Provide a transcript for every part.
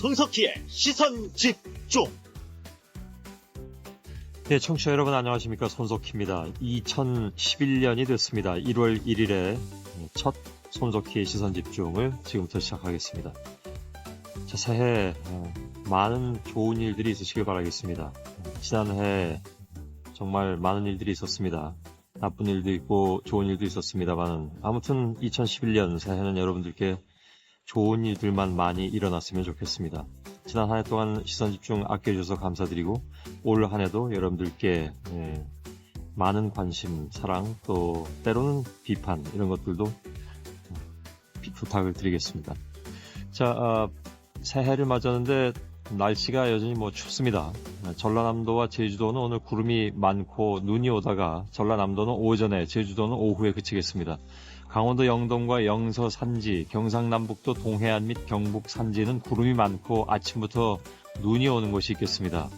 손석희의 시선 집중. 네, 청취자 여러분 안녕하십니까. 손석희입니다. 2011년이 됐습니다. 1월 1일에 첫 손석희의 시선 집중을 지금부터 시작하겠습니다. 자, 새해 많은 좋은 일들이 있으시길 바라겠습니다. 지난해 정말 많은 일들이 있었습니다. 나쁜 일도 있고 좋은 일도 있었습니다만 아무튼 2011년 새해는 여러분들께 좋은 일들만 많이 일어났으면 좋겠습니다. 지난 한 해 동안 시선집중 아껴주셔서 감사드리고 올 한 해도 여러분들께 많은 관심, 사랑, 또 때로는 비판 이런 것들도 부탁을 드리겠습니다. 자, 새해를 맞았는데 날씨가 여전히 춥습니다. 전라남도와 제주도는 오늘 구름이 많고 눈이 오다가 전라남도는 오전에, 제주도는 오후에 그치겠습니다. 강원도 영동과 영서 산지, 경상남북도 동해안 및 경북 산지는 구름이 많고 아침부터 눈이 오는 곳이 있겠습니다.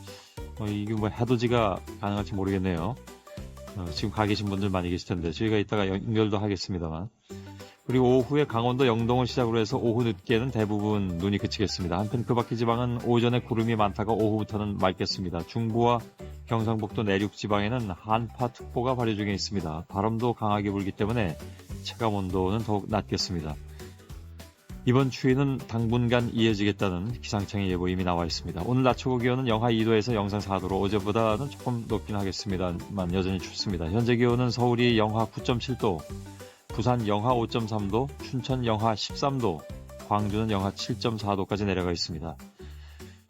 이게 해돋이가 가능할지 모르겠네요. 지금 가 계신 분들 많이 계실 텐데 저희가 이따가 연결도 하겠습니다만. 그리고 오후에 강원도 영동을 시작으로 해서 오후 늦게는 대부분 눈이 그치겠습니다. 한편 그 밖의 지방은 오전에 구름이 많다가 오후부터는 맑겠습니다. 중부와 경상북도 내륙 지방에는 한파특보가 발효 중에 있습니다. 바람도 강하게 불기 때문에 체감온도는 더욱 낮겠습니다. 이번 추위는 당분간 이어지겠다는 기상청의 예보 이미 나와 있습니다. 오늘 낮 최고 기온은 영하 2도에서 영상 4도로 어제보다는 조금 높긴 하겠습니다만 여전히 춥습니다. 현재 기온은 서울이 영하 9.7도, 부산 영하 5.3도, 춘천 영하 13도, 광주는 영하 7.4도까지 내려가 있습니다.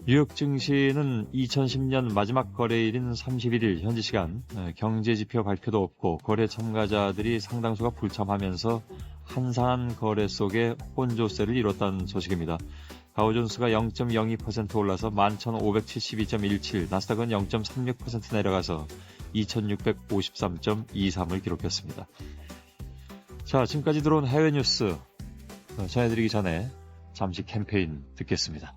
뉴욕 증시는 2010년 마지막 거래일인 31일 현지 시간 경제지표 발표도 없고 거래 참가자들이 상당수가 불참하면서 한산한 거래 속에 혼조세를 이뤘다는 소식입니다. 다우존스가 0.02% 올라서 11,572.17, 나스닥은 0.36% 내려가서 2,653.23을 기록했습니다. 자, 지금까지 들어온 해외 뉴스 전해드리기 전에 잠시 캠페인 듣겠습니다.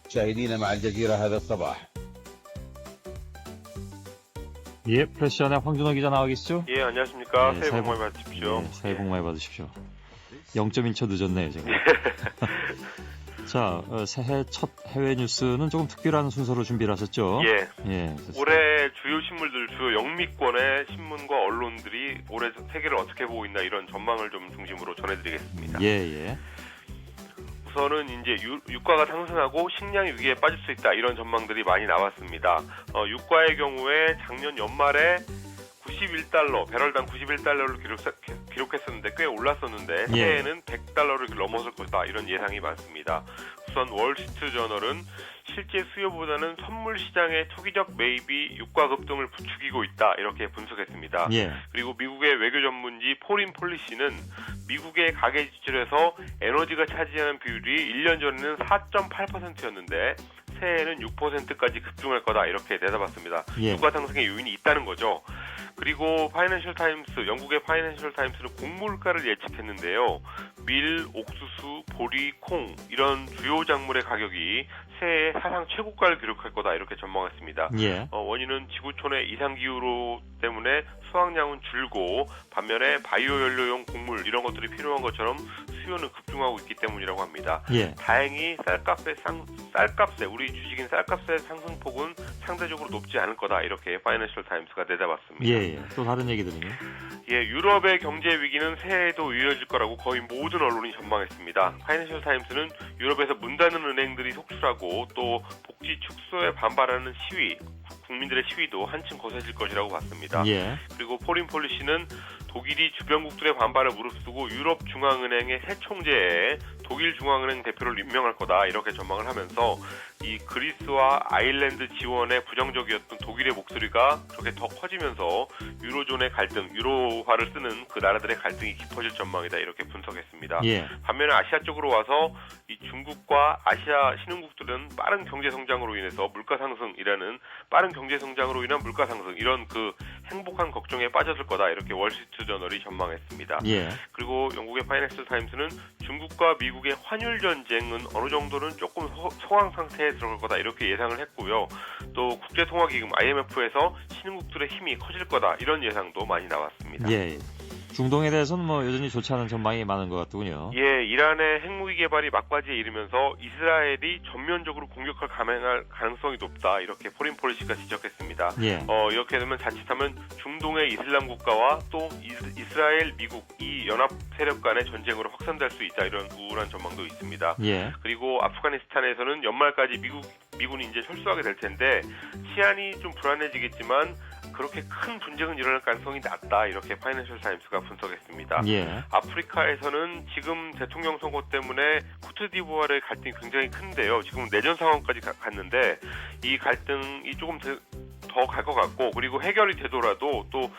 مشاهدينا مع الجزيرة هذا الصباح. 예, 프레시안의 황준호 기자 나와 계시죠? 예, 안녕하십니까. 네, 새해 복 많이 받으십시오. 네, 새해 복 많이 받으십시오. 0.1초 늦었네요, 제가. 자, 새해 첫 해외 뉴스는 조금 특별한 순서로 준비를 하셨죠? 예. 예. 올해 주요 신문들, 주요 영미권의 신문과 언론들이 올해 세계를 어떻게 보고 있나 이런 전망을 좀 중심으로 전해드리겠습니다. 예, 예. 우선은 이제 유가가 상승하고 식량 위기에 빠질 수 있다 이런 전망들이 많이 나왔습니다. 유가의 경우에 작년 연말에 91달러, 배럴당 91달러를 기록했었는데 꽤 올랐었는데 예. 새해에는 100달러를 넘어설 것이다 이런 예상이 많습니다. 우선 월스트리트저널은 실제 수요보다는 선물 시장의 투기적 매입이 유가 급등을 부추기고 있다 이렇게 분석했습니다. 예. 그리고 미국의 외교 전문지 포린 폴리시는 미국의 가계 지출에서 에너지가 차지하는 비율이 1년 전에는 4.8%였는데 새해에는 6%까지 급증할 거다 이렇게 내다봤습니다. 예. 유가 상승의 요인이 있다는 거죠. 그리고 파이낸셜 타임스, 영국의 파이낸셜 타임스는 곡물가를 예측했는데요. 밀, 옥수수, 보리, 콩 이런 주요 작물의 가격이 새해 사상 최고가를 기록할 거다 이렇게 전망했습니다. 예. 원인은 지구촌의 이상기후 때문에 수확량은 줄고 반면에 바이오 연료용 곡물 이런 것들이 필요한 것처럼 수요는 급증하고 있기 때문이라고 합니다. 예. 다행히 쌀값의 우리 주식인 쌀값의 상승폭은 상대적으로 높지 않을 거다 이렇게 파이낸셜 타임스가 내다봤습니다. 예, 예. 또 다른 얘기들은요? 예, 유럽의 경제 위기는 새해에도 이어질 거라고 거의 모든 언론이 전망했습니다. 파이낸셜 타임스는 유럽에서 문 닫는 은행들이 속출하고 또 복지 축소에 반발하는 시위, 국민들의 시위도 한층 거세질 것이라고 봤습니다. 예. 그리고 포린 폴리시는 독일이 주변국들의 반발을 무릅쓰고 유럽 중앙은행의 새 총재에 독일 중앙은행 대표를 임명할 거다 이렇게 전망을 하면서 이 그리스와 아일랜드 지원에 부정적이었던 독일의 목소리가 그렇게 더 커지면서 유로존의 갈등, 유로화를 쓰는 그 나라들의 갈등이 깊어질 전망이다 이렇게 분석했습니다. 예. 반면에 아시아 쪽으로 와서 이 중국과 아시아 신흥국들은 빠른 경제 성장으로 인해서 물가 상승이라는 빠른 경제 성장으로 인한 물가 상승 이런 그 행복한 걱정에 빠졌을 거다 이렇게 월스트리트 저널이 전망했습니다. 예. 그리고 영국의 파이낸셜 타임스는 중국과 미국의 환율 전쟁은 어느 정도는 조금 소강 상태에 들어갈 거다 이렇게 예상을 했고요. 또 국제통화기금 IMF에서 신흥국들의 힘이 커질 거다 이런 예상도 많이 나왔습니다. 예. 중동에 대해서는 뭐 여전히 좋지 않은 전망이 많은 것 같더군요. 예, 이란의 핵무기 개발이 막바지에 이르면서 이스라엘이 전면적으로 공격할 가능성이 높다 이렇게 포린 폴리시가 지적했습니다. 예. 이렇게 되면 자칫하면 중동의 이슬람 국가와 또 이스라엘, 미국 이 연합 세력 간의 전쟁으로 확산될 수 있다 이런 우울한 전망도 있습니다. 예. 그리고 아프가니스탄에서는 연말까지 미군이 이제 철수하게 될 텐데 치안이 좀 불안해지겠지만 그렇게 큰 분쟁은 일어날 가능성이 낮다 이렇게 파이낸셜 타임스가 분석했습니다. 예. 아프리카에서는 지금 대통령 선거 때문에 코트디부아르의 갈등이 굉장히 큰데요. 지금 내전 상황까지 갔는데 이 갈등이 조금 더 갈 것 같고 그리고 해결이 되더라도 또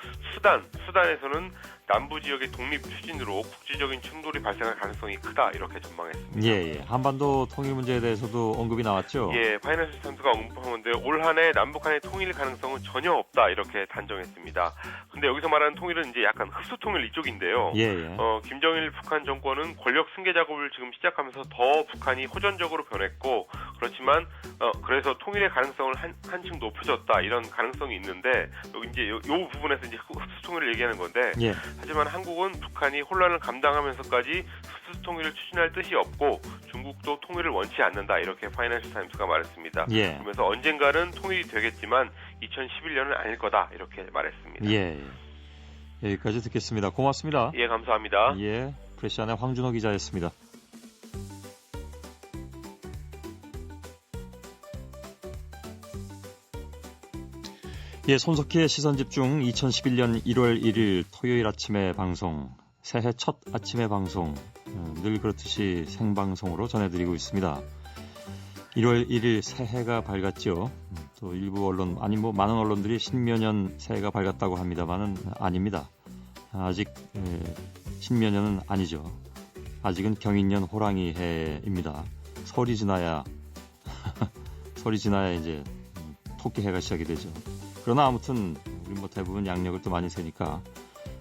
수단에서는 남부 지역의 독립 추진으로 국제적인 충돌이 발생할 가능성이 크다 이렇게 전망했습니다. 예. 한반도 통일 문제에 대해서도 언급이 나왔죠. 예, 파이낸셜 타임스가 언급하는데 올 한해 남북한의 통일 가능성은 전혀 없다 이렇게 단정했습니다. 근데 여기서 말하는 통일은 이제 약간 흡수 통일 이쪽인데요. 예. 김정일 북한 정권은 권력 승계 작업을 지금 시작하면서 더 북한이 호전적으로 변했고 그렇지만 그래서 통일의 가능성을 한층 높여졌다 이런 가능성이 있는데 여기 이제 요 부분에서 이제 흡수 통일을 얘기하는 건데. 예. 하지만 한국은 북한이 혼란을 감당하면서까지 흡수 통일을 추진할 뜻이 없고 중국도 통일을 원치 않는다 이렇게 파이낸셜 타임스가 말했습니다. 예. 그러면서 언젠가는 통일이 되겠지만 2011년은 아닐 거다 이렇게 말했습니다. 예. 여기까지 듣겠습니다. 고맙습니다. 예, 감사합니다. 예. 프레시안의 황준호 기자였습니다. 예, 손석희의 시선집중 2011년 1월 1일 토요일 아침의 방송, 새해 첫 아침의 방송, 늘 그렇듯이 생방송으로 전해드리고 있습니다. 1월 1일 새해가 밝았죠. 또 일부 언론, 아니 뭐 많은 언론들이 신묘년 새해가 밝았다고 합니다만은 아닙니다. 아직 신묘년은 아니죠. 아직은 경인년 호랑이 해입니다. 설이 지나야 이제 토끼 해가 시작이 되죠. 그러나 아무튼 우리 뭐 대부분 양력을 또 많이 세니까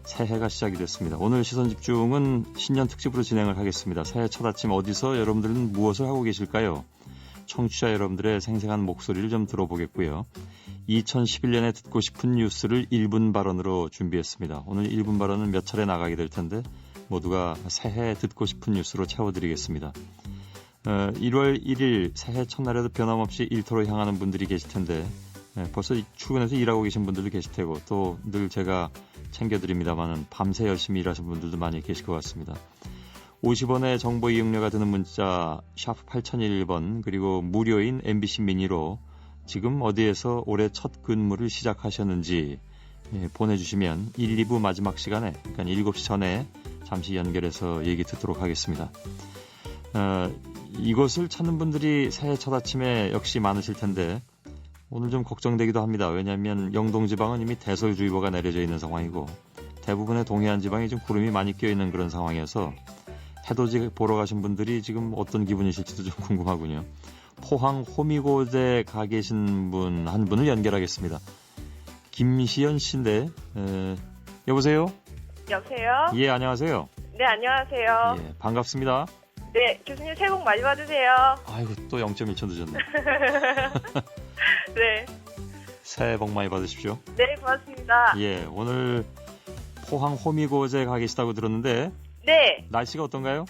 새해가 시작이 됐습니다. 오늘 시선집중은 신년 특집으로 진행을 하겠습니다. 새해 첫 아침 어디서 여러분들은 무엇을 하고 계실까요? 청취자 여러분들의 생생한 목소리를 좀 들어보겠고요. 2011년에 듣고 싶은 뉴스를 1분 발언으로 준비했습니다. 오늘 1분 발언은 몇 차례 나가게 될 텐데 모두가 새해 듣고 싶은 뉴스로 채워드리겠습니다. 1월 1일 새해 첫날에도 변함없이 일터로 향하는 분들이 계실 텐데 벌써 출근해서 일하고 계신 분들도 계실 테고 또 늘 제가 챙겨드립니다만은 밤새 열심히 일하시는 분들도 많이 계실 것 같습니다. 50원의 정보 이용료가 드는 문자 샵 8001번 그리고 무료인 MBC 미니로 지금 어디에서 올해 첫 근무를 시작하셨는지 보내주시면 1, 2부 마지막 시간에 그러니까 7시 전에 잠시 연결해서 얘기 듣도록 하겠습니다. 이곳을 찾는 분들이 새해 첫 아침에 역시 많으실 텐데 오늘 좀 걱정되기도 합니다. 왜냐하면 영동지방은 이미 대설주의보가 내려져 있는 상황이고 대부분의 동해안 지방이 좀 구름이 많이 껴있는 그런 상황이어서 해돋이 보러 가신 분들이 지금 어떤 기분이실지도 좀 궁금하군요. 포항 호미곶에 가 계신 분 한 분을 연결하겠습니다. 김시연 씨인데 여보세요? 여보세요? 예, 안녕하세요. 네, 안녕하세요. 예, 반갑습니다. 네, 교수님 새해 복 많이 받으세요. 아이고 또 0.1초 늦었네. 네. 새해 복 많이 받으십시오. 네, 고맙습니다. 예, 오늘 포항 호미곶에 가 계시다고 들었는데 네. 날씨가 어떤가요?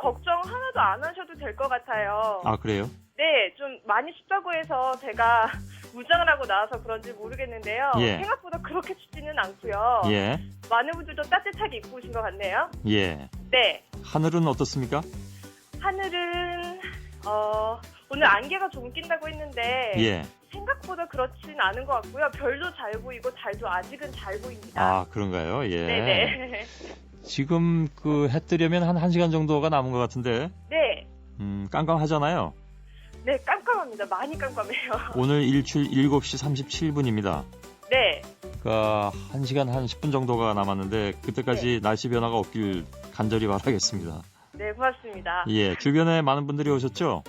걱정 하나도 안 하셔도 될 것 같아요. 아, 그래요? 네, 좀 많이 춥다고 해서 제가 무장을 하고 나와서 그런지 모르겠는데요. 예. 생각보다 그렇게 춥지는 않고요. 예, 많은 분들도 따뜻하게 입고 오신 것 같네요. 예. 네. 하늘은 어떻습니까? 하늘은 오늘 안개가 좀 낀다고 했는데 예. 생각보다 그렇진 않은 것 같고요. 별도 잘 보이고 달도 아직은 잘 보입니다. 아, 그런가요? 예. 네네. 지금 그 해 뜨려면 한 1시간 정도가 남은 것 같은데 네. 깜깜하잖아요. 네, 깜깜합니다. 많이 깜깜해요. 오늘 일출 7시 37분입니다. 네. 그러니까 1시간 한 10분 정도가 남았는데 그때까지 날씨 변화가 없길 간절히 바라겠습니다. 네, 고맙습니다. 예, 주변에 많은 분들이 오셨죠?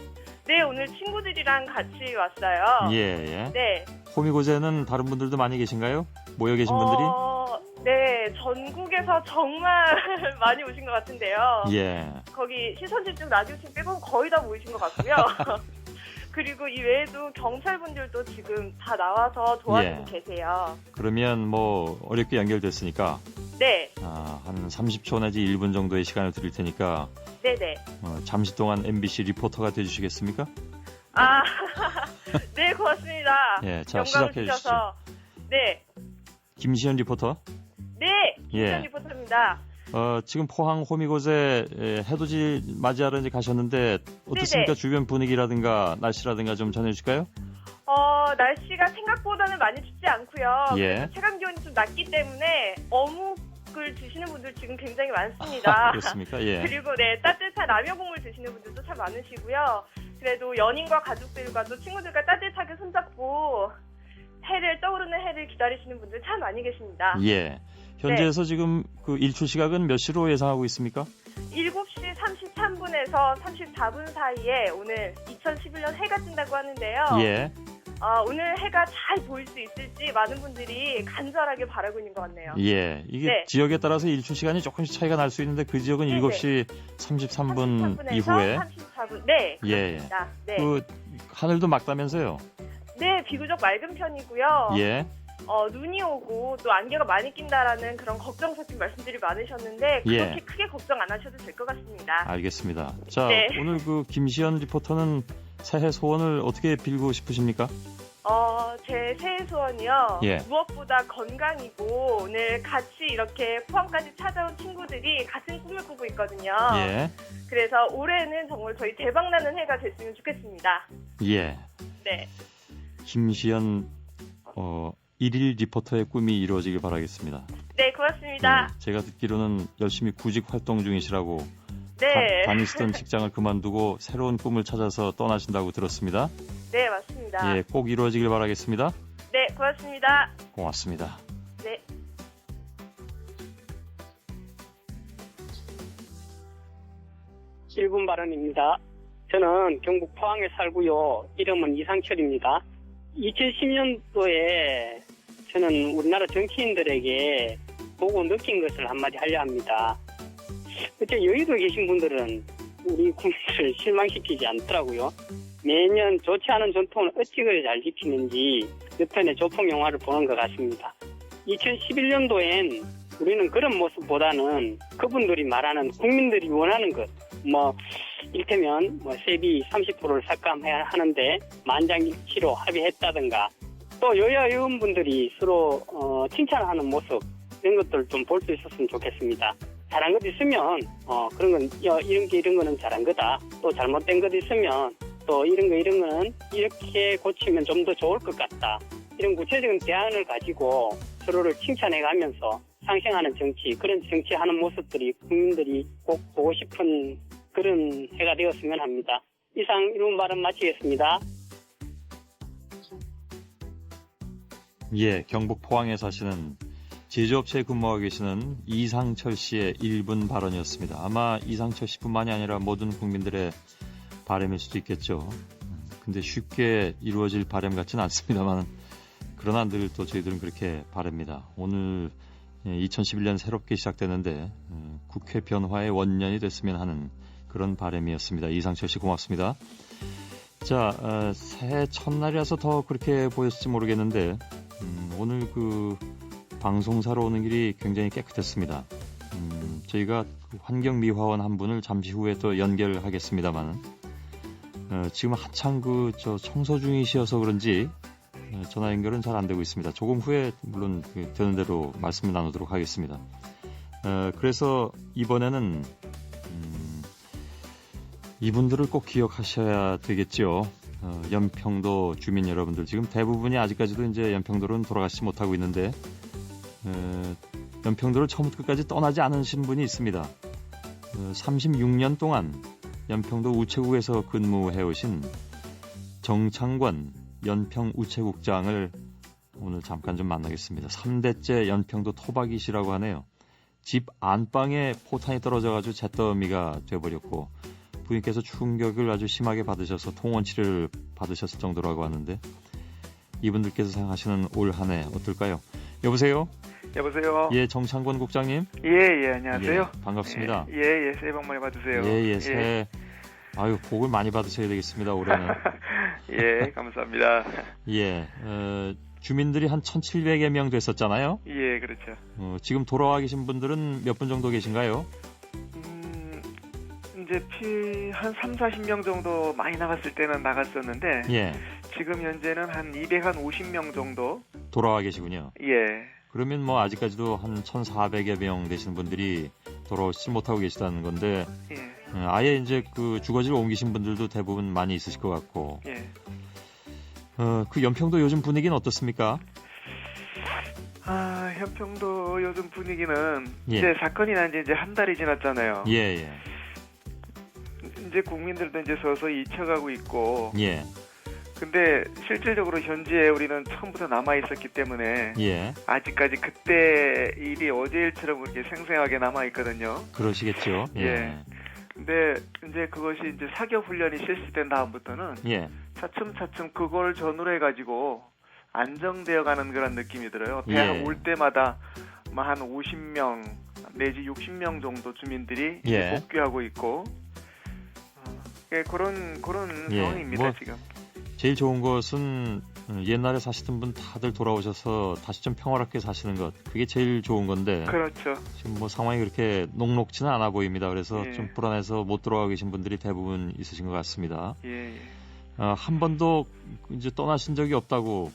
네, 오늘 친구들이랑 같이 왔어요. 예, 예. 네. 호미곶에는 다른 분들도 많이 계신가요? 모여 계신 분들이? 네, 전국에서 정말 많이 오신 것 같은데요. 예. 거기 시선집중 라디오팀 빼고는 거의 다 모이신 것 같고요. 그리고 이 외에도 경찰분들도 지금 다 나와서 도와주고 계세요. 그러면 뭐 어렵게 연결됐으니까 네, 한 30초 내지 1분 정도의 시간을 드릴 테니까 네네. 잠시 동안 MBC 리포터가 돼주시겠습니까? 아, 네, 고맙습니다. 예, 자, 영광을 시작해 주셔서. 네, 김시현 리포터. 네, 김현 예. 리포터입니다. 지금 포항 호미곶에 해돋이 맞이하러 이제 가셨는데 어떻습니까? 네네. 주변 분위기라든가 날씨라든가 좀 전해주실까요? 날씨가 생각보다는 많이 춥지 않고요. 예. 그래서 체감 기온이 좀 낮기 때문에 어묵을 드시는 분들 지금 굉장히 많습니다. 그렇습니까? 예. 그리고 네, 따뜻한 라면 국물 드시는 분들도 참 많으시고요. 그래도 연인과 가족들과 또 친구들과 따뜻하게 손잡고 떠오르는 해를 기다리시는 분들 참 많이 계십니다. 예. 현재에서 지금 그 일출 시각은 몇 시로 예상하고 있습니까? 7시 33분에서 34분 사이에 오늘 2011년 해가 뜬다고 하는데요. 예. 오늘 해가 잘 보일 수 있을지 많은 분들이 간절하게 바라고 있는 것 같네요. 예. 이게 네. 지역에 따라서 일출 시간이 조금씩 차이가 날 수 있는데 그 지역은 네네. 7시 33분 33분에서 이후에 34분. 네, 예. 그렇습니다. 네. 그 하늘도 맑다면서요? 네, 비교적 맑은 편이고요. 예. 눈이 오고 또 안개가 많이 낀다라는 그런 걱정 섞인 말씀들이 많으셨는데 그렇게 예. 크게 걱정 안 하셔도 될 것 같습니다. 알겠습니다. 자, 네. 오늘 그 김시현 리포터는 새해 소원을 어떻게 빌고 싶으십니까? 제 새해 소원이요. 예. 무엇보다 건강이고 오늘 같이 이렇게 포항까지 찾아온 친구들이 같은 꿈을 꾸고 있거든요. 예. 그래서 올해는 정말 저희 대박나는 해가 됐으면 좋겠습니다. 예. 네. 김시현 1일 리포터의 꿈이 이루어지길 바라겠습니다. 네, 고맙습니다. 예, 제가 듣기로는 열심히 구직 활동 중이시라고 네. 다니시던 직장을 그만두고 새로운 꿈을 찾아서 떠나신다고 들었습니다. 네, 맞습니다. 예, 꼭 이루어지길 바라겠습니다. 네, 고맙습니다. 고맙습니다. 네. 일분 발언입니다. 저는 경북 포항에 살고요. 이름은 이상철입니다. 2010년도에 저는 우리나라 정치인들에게 보고 느낀 것을 한마디 하려 합니다. 어째 여의도에 계신 분들은 우리 국민을 실망시키지 않더라고요. 매년 좋지 않은 전통을 어찌 그리 잘 지키는지 몇 편의 조폭 영화를 보는 것 같습니다. 2011년도엔 우리는 그런 모습보다는 그분들이 말하는 국민들이 원하는 것, 이를테면 세비 30%를 삭감해야 하는데 만장일치로 합의했다든가, 또 여야 의원분들이 서로 칭찬하는 모습, 이런 것들 좀 볼 수 있었으면 좋겠습니다. 잘한 것 있으면 그런 건 이런 거는 잘한 거다. 또 잘못된 것 있으면 또 이런 거는 이렇게 고치면 좀 더 좋을 것 같다. 이런 구체적인 대안을 가지고 서로를 칭찬해가면서 상생하는 정치, 그런 정치하는 모습들이 국민들이 꼭 보고 싶은 그런 해가 되었으면 합니다. 이상 1분 발언 마치겠습니다. 예, 경북 포항에 사시는 제조업체에 근무하고 계시는 이상철 씨의 1분 발언이었습니다. 아마 이상철 씨뿐만이 아니라 모든 국민들의 바람일 수도 있겠죠. 근데 쉽게 이루어질 바람 같지는 않습니다만, 그러나 늘 또 저희들은 그렇게 바랍니다. 오늘 2011년 새롭게 시작되는데 국회 변화의 원년이 됐으면 하는 그런 바람이었습니다. 이상철 씨 고맙습니다. 자, 새해 첫날이라서 더 그렇게 보였을지 모르겠는데 오늘 그 방송사로 오는 길이 굉장히 깨끗했습니다. 저희가 환경미화원 한 분을 잠시 후에 또 연결하겠습니다만 지금 한창 청소 중이셔서 그런지 전화 연결은 잘 안 되고 있습니다. 조금 후에 물론 되는 대로 말씀을 나누도록 하겠습니다. 그래서 이번에는 이분들을 꼭 기억하셔야 되겠죠. 연평도 주민 여러분들, 지금 대부분이 아직까지도 이제 연평도로는 돌아가시지 못하고 있는데 연평도를 처음부터 끝까지 떠나지 않으신 분이 있습니다. 36년 동안 연평도 우체국에서 근무해오신 정창권 연평 우체국장을 오늘 잠깐 좀 만나겠습니다. 3대째 연평도 토박이시라고 하네요. 집 안방에 포탄이 떨어져가지고 잿더미가 돼버렸고 부인께서 충격을 아주 심하게 받으셔서 통원 치료를 받으셨을 정도라고 하는데 이분들께서 생각하시는 올 한 해 어떨까요? 여보세요? 여보세요. 예, 정창권 국장님. 예, 안녕하세요. 예, 반갑습니다. 예, 새해 복 많이 받으세요. 예, 새해 아유, 복을 많이 받으셔야 되겠습니다, 올해는. 예, 감사합니다. 예, 주민들이 한 1,700여 명 됐었잖아요. 예, 그렇죠. 지금 돌아와 계신 분들은 몇 분 정도 계신가요? 이제 한 3, 40명 정도 많이 나갔을 때는 나갔었는데 예, 지금 현재는 한 250명 정도. 돌아와 계시군요. 예. 그러면 뭐 아직까지도 한 1,400여 명 되시는 분들이 돌아오지 못하고 계시다는 건데, 예. 아예 이제 그 주거지를 옮기신 분들도 대부분 많이 있으실 것 같고, 예. 그 연평도 요즘 분위기는 어떻습니까? 현평도 요즘 분위기는 예. 이제 사건이 난 지 이제 한 달이 지났잖아요. 예. 이제 국민들도 이제 서서히 잊혀가고 있고. 예. 근데 실질적으로 현지에 우리는 처음부터 남아 있었기 때문에 예. 아직까지 그때 일이 어제 일처럼 그렇게 생생하게 남아 있거든요. 그러시겠죠. 예. 근데 이제 그것이 이제 사격 훈련이 실시된 다음부터는 예. 차츰 그걸 전후로 해가지고 안정되어 가는 그런 느낌이 들어요. 배 예. 올 때마다 한 50명 내지 60명 정도 주민들이 예. 복귀하고 있고, 그런 예. 상황입니다 뭐, 지금. 제일 좋은 것은 옛날에 사시던 분 다들 돌아오셔서 다시 좀 평화롭게 사시는 것, 그게 제일 좋은 건데, 그렇죠. 지금 뭐 상황이 그렇게 녹록지는 않아 보입니다. 그래서 예. 좀 불안해서 못 돌아와 계신 분들이 대부분 있으신 것 같습니다. 예. 한 번도 이제 떠나신 적이 없다고,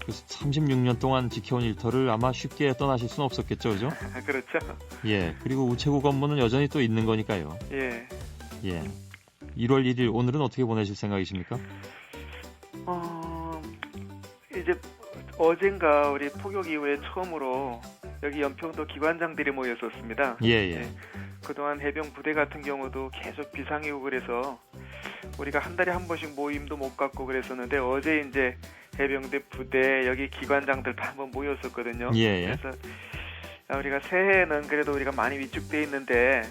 그래서 36년 동안 지켜온 일터를 아마 쉽게 떠나실 수는 없었겠죠, 그죠? 그렇죠. 예. 그리고 우체국 업무는 여전히 또 있는 거니까요. 예. 예. 1월 1일 오늘은 어떻게 보내실 생각이십니까? 이제 어젠가 우리 포격 이후에 처음으로 여기 연평도 기관장들이 모였었습니다. 예. 그동안 해병 부대 같은 경우도 계속 비상이 오고 그래서 우리가 한 달에 한 번씩 모임도 못 갖고 그랬었는데 어제 이제 해병대 부대 여기 기관장들 다 한번 모였었거든요. 예. 그래서 우리가 새해에는 그래도 우리가 많이 위축돼 있는데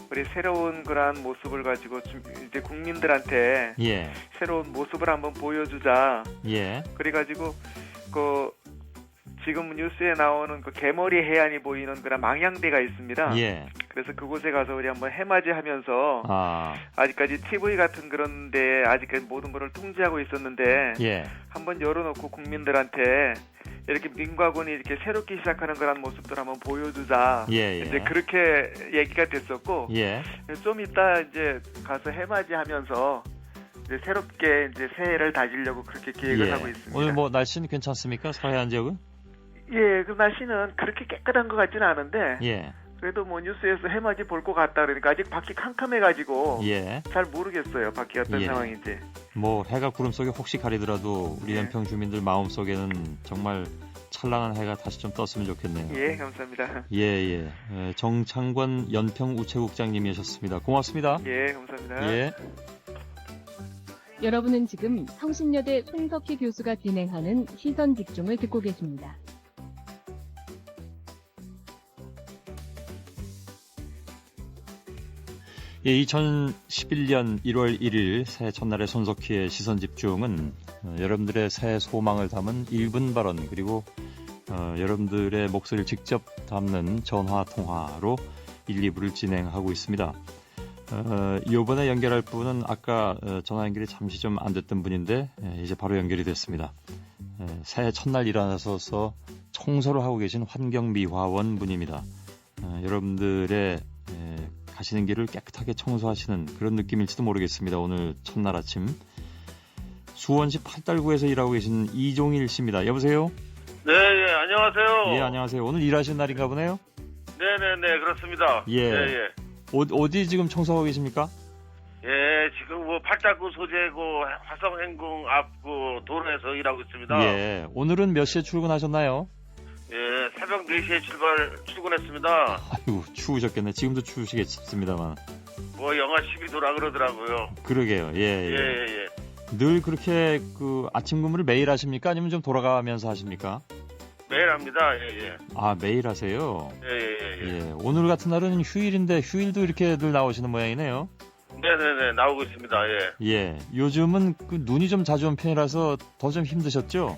우리 새로운 그러한 모습을 가지고 이제 국민들한테 예. 새로운 모습을 한번 보여주자. 예. 그래가지고 그 지금 뉴스에 나오는 그 개머리 해안이 보이는 그런 망향대가 있습니다. 예. 그래서 그곳에 가서 우리 한번 해맞이하면서 아직까지 TV 같은 그런데 아직까지 모든 것을 통제하고 있었는데 예. 한번 열어놓고 국민들한테 이렇게 민과군이 이렇게 새롭게 시작하는 그런 모습들 한번 보여주자. 예. 이제 그렇게 얘기가 됐었고, 예. 좀 이따 이제 가서 해맞이하면서 이제 새롭게 이제 새해를 다지려고 그렇게 계획을 하고 있습니다. 오늘 뭐 날씨는 괜찮습니까? 서해안 지역은? 예, 그 날씨는 그렇게 깨끗한 것 같지는 않은데, 예. 그래도 뭐 뉴스에서 해맞이 볼 것 같다 그러니까 아직 밖이 캄캄해가지고 예. 잘 모르겠어요. 밖이 어떤 예. 상황인지. 뭐 해가 구름 속에 혹시 가리더라도 우리 예. 연평 주민들 마음 속에는 정말 찬란한 해가 다시 좀 떴으면 좋겠네요. 예, 감사합니다. 예. 정창권 연평 우체국장님이셨습니다. 고맙습니다. 예, 감사합니다. 예. 여러분은 지금 성신여대 손석희 교수가 진행하는 시선 집중을 듣고 계십니다. 예, 2011년 1월 1일 새해 첫날의 손석희의 시선집중은 여러분들의 새해 소망을 담은 1분 발언 그리고 여러분들의 목소리를 직접 담는 전화통화로 1, 2부를 진행하고 있습니다. 이번에 연결할 분은 아까 전화 연결이 잠시 좀 안 됐던 분인데 이제 바로 연결이 됐습니다. 새해 첫날 일어나셔서 청소를 하고 계신 환경미화원 분입니다. 여러분들의 가시는 길을 깨끗하게 청소하시는 그런 느낌일지도 모르겠습니다. 오늘 첫날 아침 수원시 팔달구에서 일하고 계신 이종일 씨입니다. 여보세요? 네, 안녕하세요. 예, 안녕하세요. 오늘 일하시는 날인가 보네요? 네네네, 그렇습니다. 예. 어디 지금 청소하고 계십니까? 예, 지금 팔달구 소재구 화성행궁 앞 도로에서 일하고 있습니다. 예, 오늘은 몇 시에 출근하셨나요? 예, 새벽 4시에 출근했습니다. 아이고, 추우셨겠네. 지금도 추우시겠습니다만. 영하 12도라 그러더라고요. 그러게요. 예. 예. 늘 그렇게 아침 근무를 매일 하십니까? 아니면 좀 돌아가면서 하십니까? 매일 합니다. 예. 매일 하세요? 예. 오늘 같은 날은 휴일인데 휴일도 이렇게 늘 나오시는 모양이네요? 네네네, 나오고 있습니다. 예. 요즘은 눈이 좀 자주 온 편이라서 더 좀 힘드셨죠?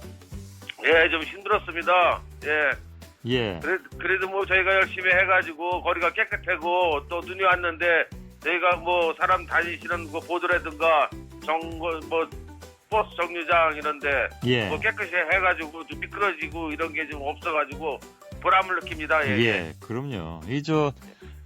예, 좀 힘들었습니다. 예. 예. 그래도 뭐 저희가 열심히 해가지고 거리가 깨끗하고 또 눈이 왔는데 저희가 뭐 사람 다니시는 그 보도라든가 뭐 버스 정류장 이런데 예. 뭐 깨끗이 해가지고 좀 미끄러지고 이런 게 좀 없어가지고 보람을 느낍니다. 예. 예, 그럼요. 이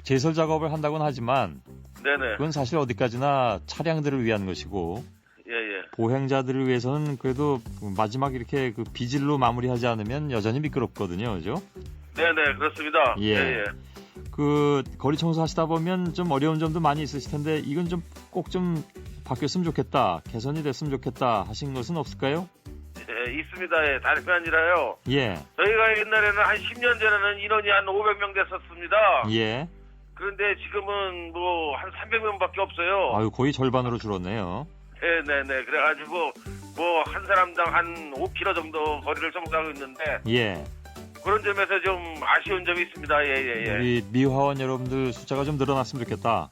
제설 작업을 한다고는 하지만 네네. 그건 사실 어디까지나 차량들을 위한 것이고 예예. 보행자들을 위해서는 그래도 마지막 이렇게 그 비질로 마무리하지 않으면 여전히 미끄럽거든요, 그죠? 네네 그렇습니다. 예. 예예. 그 거리 청소하시다 보면 좀 어려운 점도 많이 있으실 텐데 이건 좀 꼭 좀 바뀌었으면 좋겠다, 개선이 됐으면 좋겠다 하신 것은 없을까요? 예, 있습니다. 예, 다름이 아니라요. 예, 저희가 옛날에는 한 10년 전에는 인원이 한 500명 됐었습니다. 예. 그런데 지금은 뭐 한 300명밖에 없어요. 아유, 거의 절반으로 줄었네요. 네네네. 그래가지고 뭐 한 사람당 한 5km 정도 거리를 청소하고 있는데 예. 그런 점에서 좀 아쉬운 점이 있습니다. 예예예. 우리 미화원 여러분들 숫자가 좀 늘어났으면 좋겠다.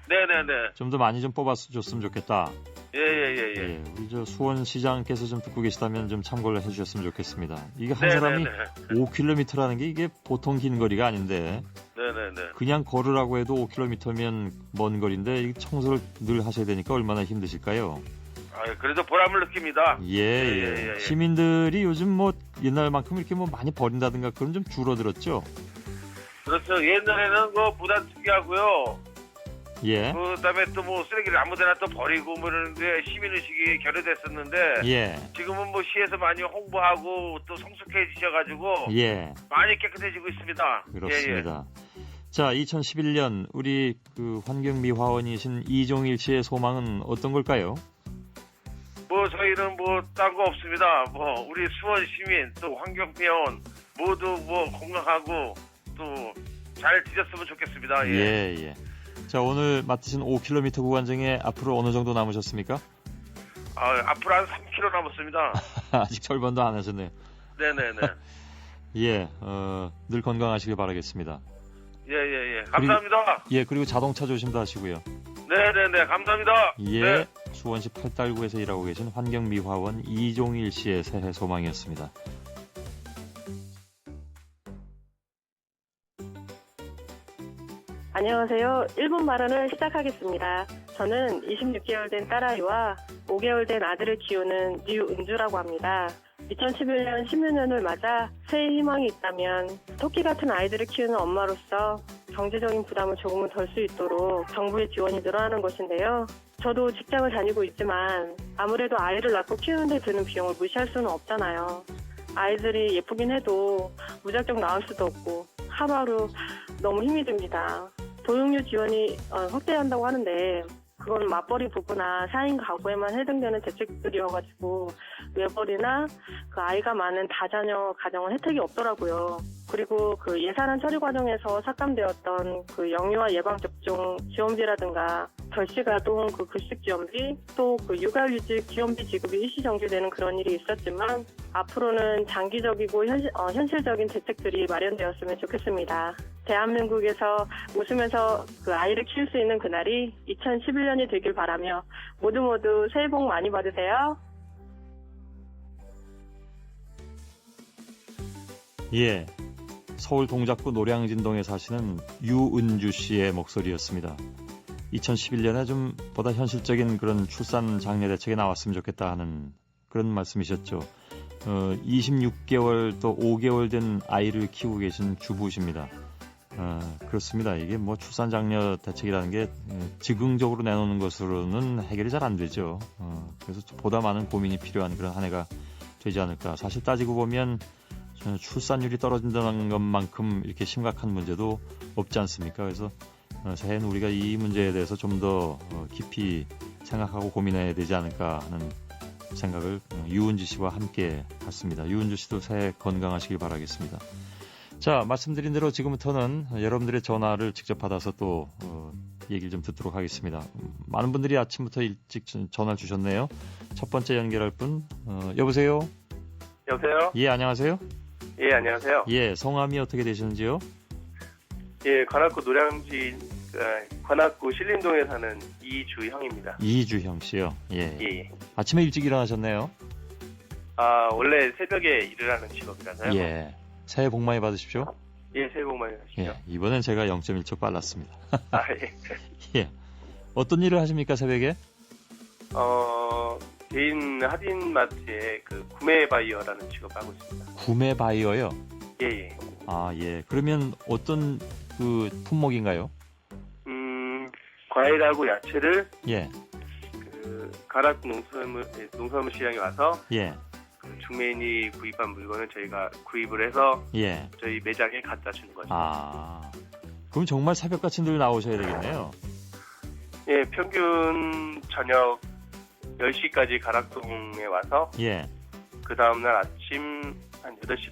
네네네. 좀 더 많이 좀 뽑아줬으면 좋겠다. 예예예예. 예, 우리 수원시장께서 좀 듣고 계시다면 좀 참고를 해주셨으면 좋겠습니다. 이게 한 사람이 5km라는 게 이게 보통 긴 거리가 아닌데 네네네. 그냥 걸으라고 해도 5km면 먼 거리인데 이 청소를 늘 하셔야 되니까 얼마나 힘드실까요? 아, 그래도 보람을 느낍니다. 예. 시민들이 요즘 뭐 옛날만큼 이렇게 뭐 많이 버린다든가 그런 좀 줄어들었죠? 그렇죠. 옛날에는 그 부담 특이하고요. 예. 그다음에 또 뭐 쓰레기를 아무데나 또 버리고 뭐 이러는데 시민의식이 결여됐었는데 예. 지금은 뭐 시에서 많이 홍보하고 또 성숙해지셔가지고 예. 많이 깨끗해지고 있습니다. 그렇습니다. 자, 2011년 우리 그 환경미화원이신 이종일 씨의 소망은 어떤 걸까요? 뭐 저희는 뭐 딴 거 없습니다. 뭐 우리 수원 시민 또 환경미화원 모두 뭐 건강하고 또 잘 지냈으면 좋겠습니다. 예, 예. 자, 오늘 맡으신 5km 구간 중에 앞으로 어느 정도 남으셨습니까? 앞으로 한 3km 남았습니다. 아직 절반도 안 하셨네요. 네네네. 예, 늘 건강하시길 바라겠습니다. 예. 감사합니다. 그리고 자동차 조심도 하시고요. 네네네. 감사합니다. 예, 네. 수원시 팔달구에서 일하고 계신 환경미화원 이종일 씨의 새해 소망이었습니다. 안녕하세요. 1분 발언을 시작하겠습니다. 저는 26개월 된 딸아이와 5개월 된 아들을 키우는 류은주라고 합니다. 2011년 10주년을 맞아 새해 희망이 있다면 토끼 같은 아이들을 키우는 엄마로서 경제적인 부담을 조금은 덜 수 있도록 정부의 지원이 늘어나는 것인데요. 저도 직장을 다니고 있지만 아무래도 아이를 낳고 키우는 데 드는 비용을 무시할 수는 없잖아요. 아이들이 예쁘긴 해도 무작정 낳을 수도 없고 하루하루 너무 힘이 듭니다. 도용료 지원이 확대한다고 하는데 그건 맞벌이 부부나 4인 가구에만 해당되는 대책들이어가지고 외벌이나 그 아이가 많은 다자녀 가정은 혜택이 없더라고요. 그리고 그 예산안 처리 과정에서 삭감되었던 그 영유아 예방접종 지원비라든가 절시가동 그 급식 지원비 또 그 육아휴직 지원비 지급이 일시 정지되는 그런 일이 있었지만 앞으로는 장기적이고 현실적인 대책들이 마련되었으면 좋겠습니다. 대한민국에서 웃으면서 그 아이를 키울 수 있는 그날이 2011년이 되길 바라며 모두 새해 복 많이 받으세요. 예, 서울 동작구 노량진동에 사시는 유은주 씨의 목소리였습니다. 2011년에 좀 보다 현실적인 그런 출산 장려 대책이 나왔으면 좋겠다 하는 그런 말씀이셨죠. 26개월 또 5개월 된 아이를 키우고 계신 주부십니다. 그렇습니다. 이게 뭐 출산 장려 대책이라는 게 즉흥적으로 내놓는 것으로는 해결이 잘 안 되죠. 그래서 보다 많은 고민이 필요한 그런 한 해가 되지 않을까. 사실 따지고 보면 출산율이 떨어진다는 것만큼 이렇게 심각한 문제도 없지 않습니까? 그래서 새해는 우리가 이 문제에 대해서 좀 더 깊이 생각하고 고민해야 되지 않을까 하는 생각을 유은주 씨와 함께 갔습니다. 유은주 씨도 새해 건강하시길 바라겠습니다. 자, 말씀드린 대로 지금부터는 여러분들의 전화를 직접 받아서 또 얘기를 좀 듣도록 하겠습니다. 많은 분들이 아침부터 일찍 전화를 주셨네요. 첫 번째 연결할 분, 여보세요? 여보세요? 예, 안녕하세요? 예, 안녕하세요. 예, 성함이 어떻게 되시는지요? 예, 관악구 노량진, 관악구 신림동에 사는 이주형입니다. 이주형 씨요? 예. 예. 아침에 일찍 일어나셨네요? 원래 새벽에 일을 하는 직업이라서요. 예. 새해 복 많이 받으십시오. 예, 새해 복 많이 하십시오. 예, 이번엔 제가 0.1초 빨랐습니다. 아, 예. 예. 어떤 일을 하십니까, 새벽에? 개인 할인마트에 그 구매 바이어라는 직업을 하고 있습니다. 구매 바이어요? 예, 예. 아, 예. 그러면 어떤 그 품목인가요? 과일하고 야채를 예, 그 가락 농산물 시장에 와서 예, 그 중매인이 구입한 물건을 저희가 구입을 해서 예. 저희 매장에 갖다 주는 거죠. 아, 그럼 정말 새벽같이 늘 나오셔야 되겠네요. 예, 평균 저녁 10시까지 가락동에 와서 예. 그 다음날 아침 한 8시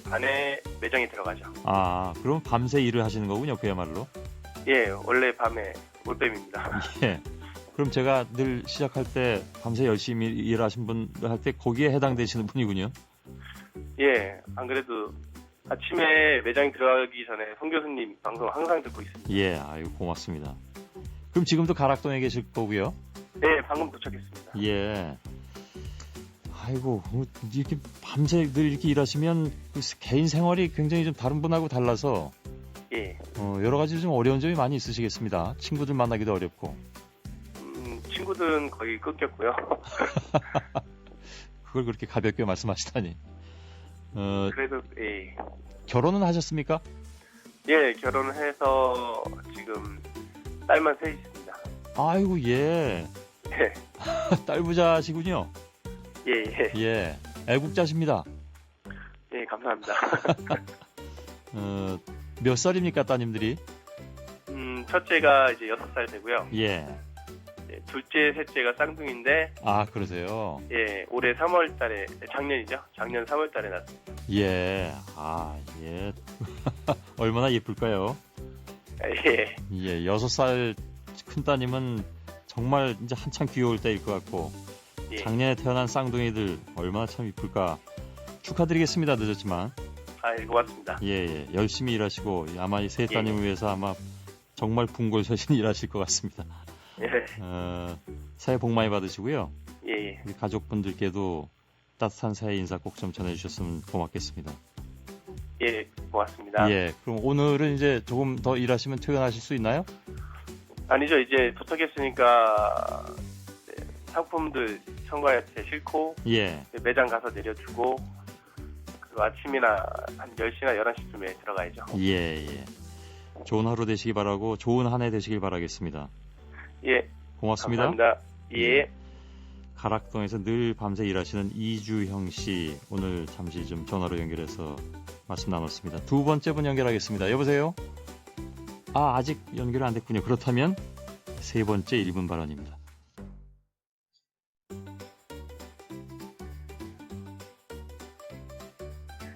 반에 매장에 들어가죠. 아, 그럼 밤새 일을 하시는 거군요, 그야말로. 예, 원래 밤에 올빼미입니다. 예. 그럼 제가 늘 시작할 때 밤새 열심히 일하신 분들 할 때 거기에 해당되시는 분이군요. 예, 안 그래도 아침에 매장에 들어가기 전에 송 교수님 방송 항상 듣고 있습니다. 예, 아유, 고맙습니다. 그럼 지금도 가락동에 계실 거고요. 네, 방금 도착했습니다. 예. 아이고, 이렇게 밤새 늘 이렇게 일하시면 개인 생활이 굉장히 좀 다른 분하고 달라서 예. 여러 가지 좀 어려운 점이 많이 있으시겠습니다. 친구들 만나기도 어렵고. 친구들은 거의 끊겼고요. 그걸 그렇게 가볍게 말씀하시다니. 그래도 예. 결혼은 하셨습니까? 예, 결혼을 해서 지금 딸만 셋 있습니다. 아이고, 예. 예. 딸부자시군요. 예, 예. 예. 애국자십니다. 예, 감사합니다. 몇 살입니까, 따님들이? 첫째가 이제 6살 되고요. 예. 예, 둘째, 셋째가 쌍둥이인데, 아, 그러세요? 예, 올해 3월 달에, 작년이죠? 작년 3월 달에 낳았습니다. 예. 아, 예. 얼마나 예쁠까요? 예. 예, 6살 큰 따님은 정말 이제 한참 귀여울 때일 것 같고, 예. 작년에 태어난 쌍둥이들 얼마나 참 이쁠까. 축하드리겠습니다. 늦었지만. 아, 예, 고맙습니다. 예, 예. 열심히 일하시고, 아마 이 세 따님을 위해서 아마 정말 분골서신 일하실 것 같습니다. 예. 새해 복 많이 받으시고요. 예, 예. 우리 가족분들께도 따뜻한 새해 인사 꼭 좀 전해주셨으면 고맙겠습니다. 예, 고맙습니다. 예, 그럼 오늘은 이제 조금 더 일하시면 퇴근하실 수 있나요? 아니죠. 이제 도착했으니까 네, 상품들 첨가야채 싣고 예. 매장 가서 내려주고 그리고 아침이나 한 10시나 11시쯤에 들어가야죠. 예, 예. 좋은 하루 되시기 바라고 좋은 한 해 되시길 바라겠습니다. 예. 고맙습니다. 감사합니다. 예. 가락동에서 늘 밤새 일하시는 이주형 씨 오늘 잠시 좀 전화로 연결해서 말씀 나눴습니다. 두 번째 분 연결하겠습니다. 여보세요? 아, 아직 연결 안 됐군요. 그렇다면 세 번째 1분 발언입니다.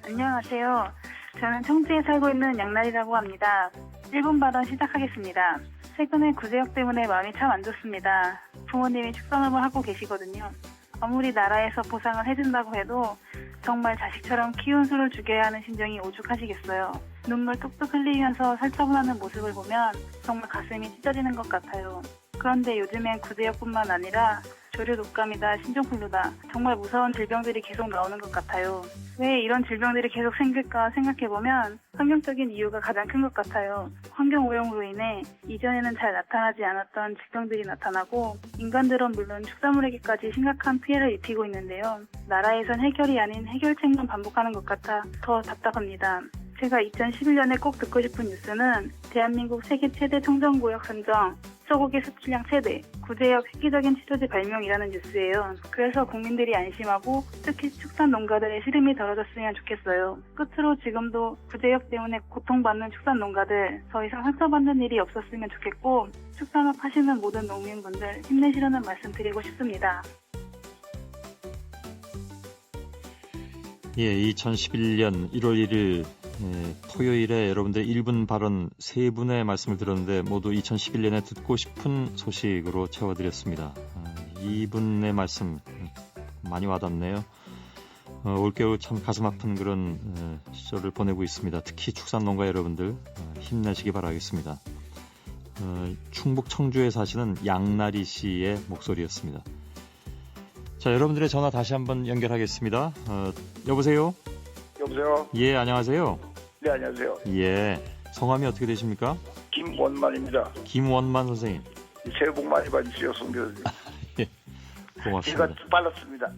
안녕하세요. 저는 청주에 살고 있는 양날이라고 합니다. 1분 발언 시작하겠습니다. 최근에 구제역 때문에 마음이 참 안 좋습니다. 부모님이 축산업을 하고 계시거든요. 아무리 나라에서 보상을 해준다고 해도 정말 자식처럼 키운 수를 죽여야 하는 심정이 오죽하시겠어요. 눈물 뚝뚝 흘리면서 살처분하는 모습을 보면 정말 가슴이 찢어지는 것 같아요. 그런데 요즘엔 구제역뿐만 아니라 조류 독감이다, 신종플루다 정말 무서운 질병들이 계속 나오는 것 같아요. 왜 이런 질병들이 계속 생길까 생각해보면 환경적인 이유가 가장 큰 것 같아요. 환경오염으로 인해 이전에는 잘 나타나지 않았던 질병들이 나타나고 인간들은 물론 축산물에게까지 심각한 피해를 입히고 있는데요. 나라에선 해결이 아닌 해결책만 반복하는 것 같아 더 답답합니다. 제가 2011년에 꼭 듣고 싶은 뉴스는 대한민국 세계 최대 청정구역 선정, 소고기 수출량 최대, 구제역 획기적인 치료제 발명이라는 뉴스예요. 그래서 국민들이 안심하고 특히 축산 농가들의 시름이 덜어졌으면 좋겠어요. 끝으로 지금도 구제역 때문에 고통받는 축산 농가들 더 이상 상처받는 일이 없었으면 좋겠고 축산업 하시는 모든 농민분들 힘내시라는 말씀 드리고 싶습니다. 예, 2011년 1월 1일 토요일에 여러분들 1분 발언 3분의 말씀을 들었는데 모두 2011년에 듣고 싶은 소식으로 채워드렸습니다. 2분의 말씀 많이 와닿네요. 올겨울 참 가슴 아픈 그런 시절을 보내고 있습니다. 특히 축산농가 여러분들 힘내시기 바라겠습니다. 충북 청주에 사시는 양나리 씨의 목소리였습니다. 자, 여러분들의 전화 다시 한번 연결하겠습니다. 여보세요? 여보세요? 예, 안녕하세요. 네, 안녕하세요. 예, 성함이 어떻게 되십니까? 김원만입니다. 김원만 선생님. 새해 복 많이 받으시오, 송 교수님. 예, 고맙습니다. 제가 빨랐습니다.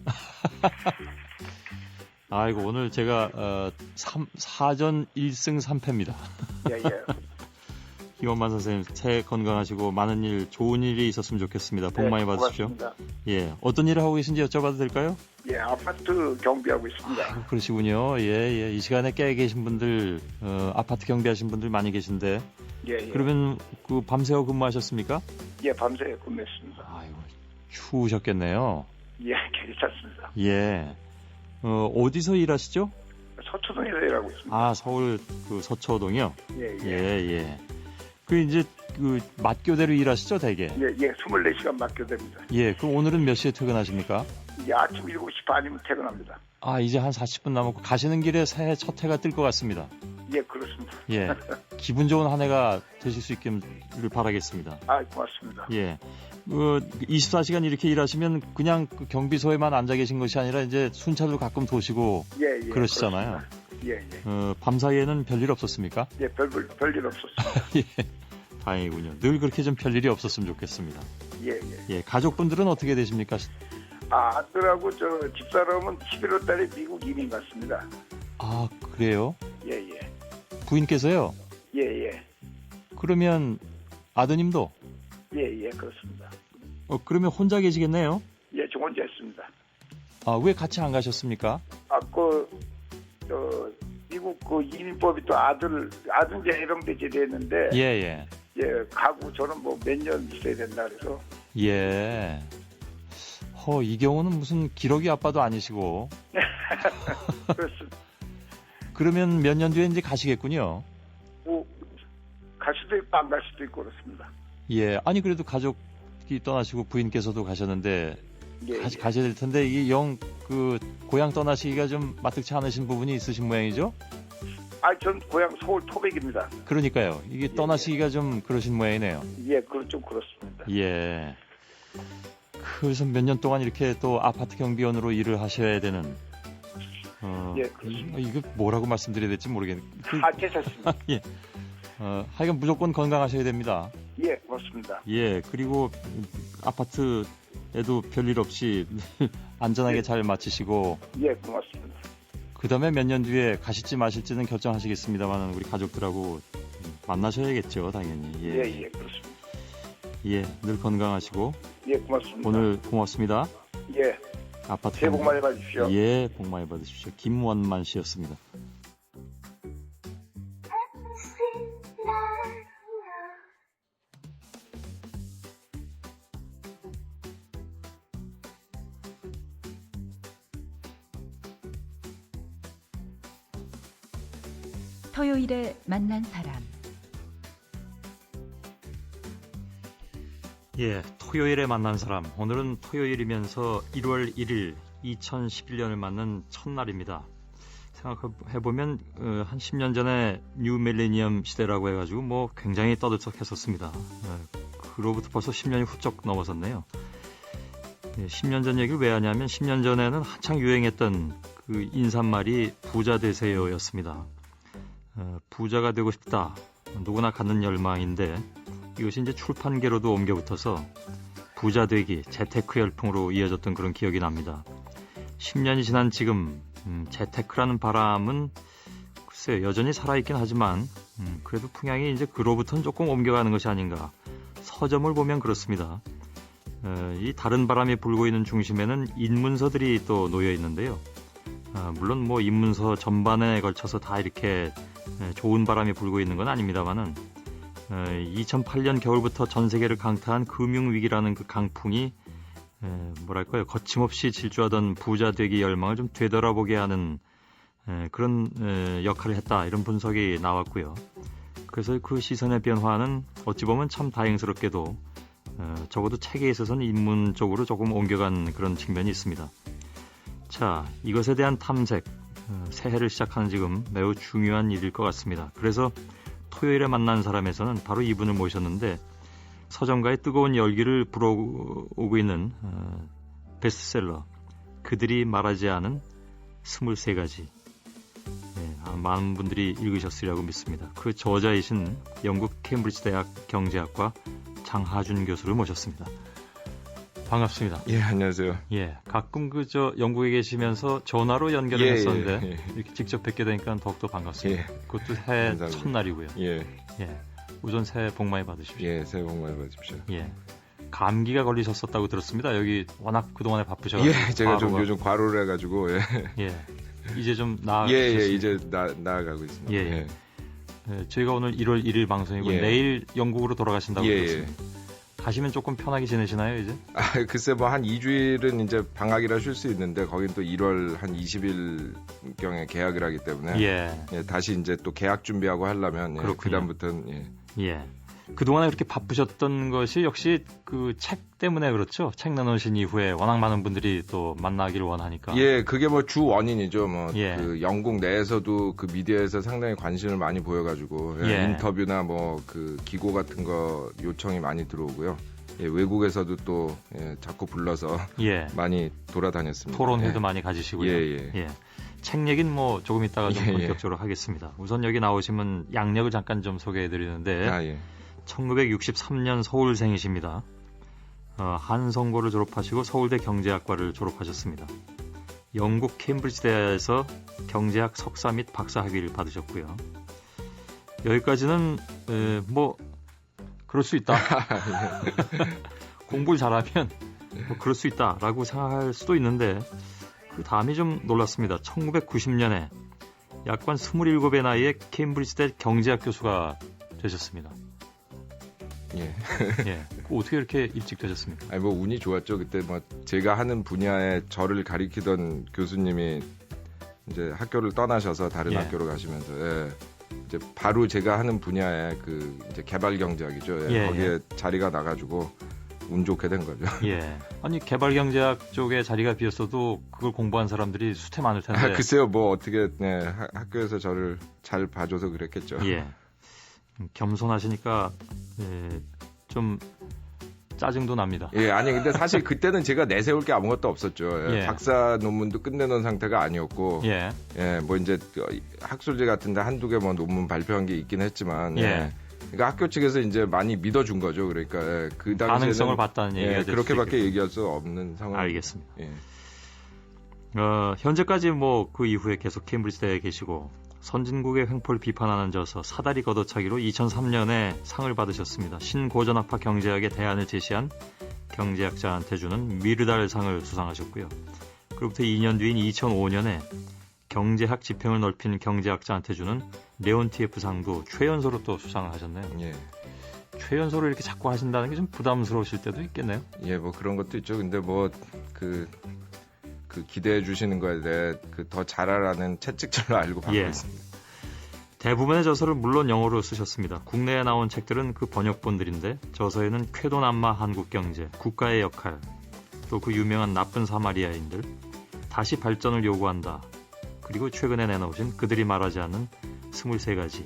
아이고, 오늘 제가 4전 1승 3패입니다. 예, 예. 김원만 선생님, 새해 건강하시고 많은 일, 좋은 일이 있었으면 좋겠습니다. 복 많이 받으십시오. 고맙습니다. 예, 어떤 일을 하고 계신지 여쭤봐도 될까요? 예, 아파트 경비하고 있습니다. 아이고, 그러시군요. 예, 예. 이 시간에 깨 계신 분들, 아파트 경비하신 분들 많이 계신데. 예, 예. 그러면 그 밤새워 근무하셨습니까? 예, 밤새 근무했습니다. 아이고, 추우셨겠네요. 예, 괜찮습니다. 예. 어디서 일하시죠? 서초동에서 일하고 있습니다. 아, 서울 그 서초동이요? 예, 예. 예, 예. 그 이제 그 맞교대로 일하시죠, 대개? 예, 예, 24시간 맡겨됩니다. 예, 그럼 오늘은 몇 시에 퇴근하십니까? 예, 아침 7시 반이면 퇴근합니다. 아, 이제 한 40분 남았고 가시는 길에 새해 첫 해가 뜰 것 같습니다. 예, 그렇습니다. 예. 기분 좋은 한 해가 되실 수 있기를 바라겠습니다. 아, 고맙습니다. 예. 24시간 이렇게 일하시면 그냥 그 경비소에만 앉아 계신 것이 아니라 이제 순찰도 가끔 도시고 예, 예. 그러시잖아요. 그렇습니다. 예, 예. 밤 사이에는 별일 없었습니까? 예, 별일 없었습니다. 예. 다행이군요. 늘 그렇게 좀 별일이 없었으면 좋겠습니다. 예, 예. 예. 가족분들은 어떻게 되십니까? 아, 아들하고 저 집사람은 11월 달에 미국 이민 갔습니다. 아, 그래요? 예, 예. 부인께서요? 예, 예. 그러면 아드님도? 예, 예, 그렇습니다. 그러면 혼자 계시겠네요? 예, 저 혼자 했습니다. 아, 왜 같이 안 가셨습니까? 아, 미국 그 이민법이 또 아들제 해병대 제대했는데. 예, 예. 예, 가고 저는 뭐 몇 년 있어야 된다 그래서. 예. 이 경우는 무슨 기러기 아빠도 아니시고. 그렇습니다. 그러면 몇 년 뒤에 이제 가시겠군요. 뭐, 갈 수도 있고 안 갈 수도 있고 그렇습니다. 예. 아니, 그래도 가족이 떠나시고 부인께서도 가셨는데, 예, 가셔야 될 텐데, 이게 고향 떠나시기가 좀 마뜩치 않으신 부분이 있으신 모양이죠? 아, 전 고향 서울 토백입니다. 그러니까요. 이게 떠나시기가 좀 그러신 모양이네요. 예, 좀 그렇습니다. 예. 그래서 몇 년 동안 이렇게 또 아파트 경비원으로 일을 하셔야 되는. 예, 그렇습니다. 이거 뭐라고 말씀드려야 될지 모르겠네요. 괜찮습니다. 예. 하여간 무조건 건강하셔야 됩니다. 예, 고맙습니다. 예, 그리고 아파트에도 별일 없이 안전하게 예. 잘 마치시고. 예, 고맙습니다. 그 다음에 몇 년 뒤에 가실지 마실지는 결정하시겠습니다만 우리 가족들하고 만나셔야겠죠, 당연히. 예, 그렇습니다. 예, 늘 건강하시고. 예, 고맙습니다. 오늘 고맙습니다. 예. 아파트 새해 복 많이 받으십시오. 예, 복 많이 받으십시오. 김원만 씨였습니다. 토요일에 만난 사람. 예, 토요일에 만난 사람. 오늘은 토요일이면서 1월 1일 2011년을 맞는 첫날입니다. 생각해보면 한 10년 전에 뉴 밀레니엄 시대라고 해가지고 뭐 굉장히 떠들썩했었습니다. 그로부터 벌써 10년이 훌쩍 넘어섰네요. 10년 전 얘기를 왜 하냐면 10년 전에는 한창 유행했던 그 인사말이 부자 되세요였습니다. 부자가 되고 싶다. 누구나 갖는 열망인데 이것이 이제 출판계로도 옮겨붙어서 부자 되기, 재테크 열풍으로 이어졌던 그런 기억이 납니다. 10년이 지난 지금 재테크라는 바람은 글쎄요, 여전히 살아있긴 하지만 그래도 풍향이 이제 그로부터는 조금 옮겨가는 것이 아닌가. 서점을 보면 그렇습니다. 이 다른 바람이 불고 있는 중심에는 인문서들이 또 놓여 있는데요. 물론 뭐 인문서 전반에 걸쳐서 다 이렇게 좋은 바람이 불고 있는 건 아닙니다만은 2008년 겨울부터 전 세계를 강타한 금융위기라는 그 강풍이 뭐랄까요, 거침없이 질주하던 부자 되기 열망을 좀 되돌아보게 하는 그런 역할을 했다, 이런 분석이 나왔고요. 그래서 그 시선의 변화는 어찌 보면 참 다행스럽게도 적어도 책에 있어서는 인문 쪽으로 조금 옮겨간 그런 측면이 있습니다. 자, 이것에 대한 탐색, 새해를 시작하는 지금 매우 중요한 일일 것 같습니다. 그래서 토요일에 만난 사람에서는 바로 이분을 모셨는데 서점가의 뜨거운 열기를 불어오고 있는 베스트셀러 그들이 말하지 않은 23가지, 많은 분들이 읽으셨으리라고 믿습니다. 그 저자이신 영국 케임브리지 대학 경제학과 장하준 교수를 모셨습니다. 반갑습니다. 예, 안녕하세요. 예, 가끔 영국에 계시면서 전화로 연결을 했었는데 이렇게 직접 뵙게 되니까 더욱더 반갑습니다. 그것도 새해 첫날이고요. 예, 우선 새해 복 많이 받으십시오. 예, 새해 복 많이 받으십시오. 예, 감기가 걸리셨었다고 들었습니다. 여기 워낙 그동안에 바쁘셔가지고. 예, 제가 좀 요즘 과로를 해가지고. 예. 이제 좀 나아가고 이제 나아가고 있습니다. 예. 저희가 오늘 1월 1일 방송이고 내일 영국으로 돌아가신다고 들었습니다. 가시면 조금 편하게 지내시나요, 이제? 글쎄 뭐 한 2주일은 이제 방학이라 쉴 수 있는데 거긴 또 1월 한 20일경에 개학을 하기 때문에 다시 이제 또 개학 준비하고 하려면 그다음부터는 그동안에 그렇게 바쁘셨던 것이 역시 그 책 때문에 그렇죠? 책 내놓으신 이후에 워낙 많은 분들이 또 만나기를 원하니까. 예, 그게 뭐 주 원인이죠. 그 영국 내에서도 그 미디어에서 상당히 관심을 많이 보여가지고 인터뷰나 뭐 그 기고 같은 거 요청이 많이 들어오고요. 외국에서도 또 자꾸 불러서 많이 돌아다녔습니다. 토론회도 많이 가지시고요. 책 얘기는 뭐 조금 이따가 좀 본격적으로 하겠습니다. 우선 여기 나오시면 양력을 잠깐 좀 소개해드리는데 1963년 서울생이십니다. 한성고를 졸업하시고 서울대 경제학과를 졸업하셨습니다. 영국 케임브리지 대학에서 경제학 석사 및 박사 학위를 받으셨고요. 여기까지는 뭐 그럴 수 있다. 공부를 잘하면 뭐 그럴 수 있다라고 생각할 수도 있는데 그 다음이 좀 놀랐습니다. 1990년에 약관 27의 나이에 케임브리지 대 경제학 교수가 되셨습니다. 어떻게 이렇게 일찍 되셨습니까? 아니 뭐 운이 좋았죠. 그때 뭐 제가 하는 분야에 저를 가리키던 교수님이 이제 학교를 떠나셔서 다른 학교로 가시면서 이제 바로 제가 하는 분야에 그 이제 개발 경제학이죠. 거기에 자리가 나가지고 운 좋게 된 거죠. 아니 개발 경제학 쪽에 자리가 비었어도 그걸 공부한 사람들이 수태 많을 텐데. 글쎄요, 뭐 어떻게 학교에서 저를 잘 봐줘서 그랬겠죠. 겸손하시니까 좀 짜증도 납니다. 아니 근데 사실 그때는 제가 내세울 게 아무것도 없었죠. 박사 논문도 끝내놓은 상태가 아니었고, 뭐 이제 학술지 같은데 한두 개 뭐 논문 발표한 게 있긴 했지만, 그러니까 학교 측에서 이제 많이 믿어준 거죠. 그러니까 그 당시에는 가능성을 봤다는 얘기가 그렇게밖에 얘기할 수 없는 상황. 알겠습니다. 현재까지 뭐 그 이후에 계속 케임브리지 대에 계시고. 선진국의 횡포를 비판하는 저서 사다리 걷어차기로 2003년에 상을 받으셨습니다. 신고전학파 경제학의 대안을 제시한 경제학자한테 주는 미르달상을 수상하셨고요. 그로부터 2년 뒤인 2005년에 경제학 지평을 넓힌 경제학자한테 주는 레온티에프상도 최연소로 또 수상을 하셨네요. 최연소로 이렇게 자꾸 하신다는 게 좀 부담스러우실 때도 있겠네요. 뭐 그런 것도 있죠. 근데 뭐 그 기대해 주시는 거에 대해 그 더 잘하라는 채찍질로 알고 받고 있습니다. 대부분의 저서를 물론 영어로 쓰셨습니다. 국내에 나온 책들은 그 번역본들인데 저서에는 쾌도남마 한국경제, 국가의 역할, 또 그 유명한 나쁜 사마리아인들, 다시 발전을 요구한다. 그리고 최근에 내놓으신 그들이 말하지 않는 23가지.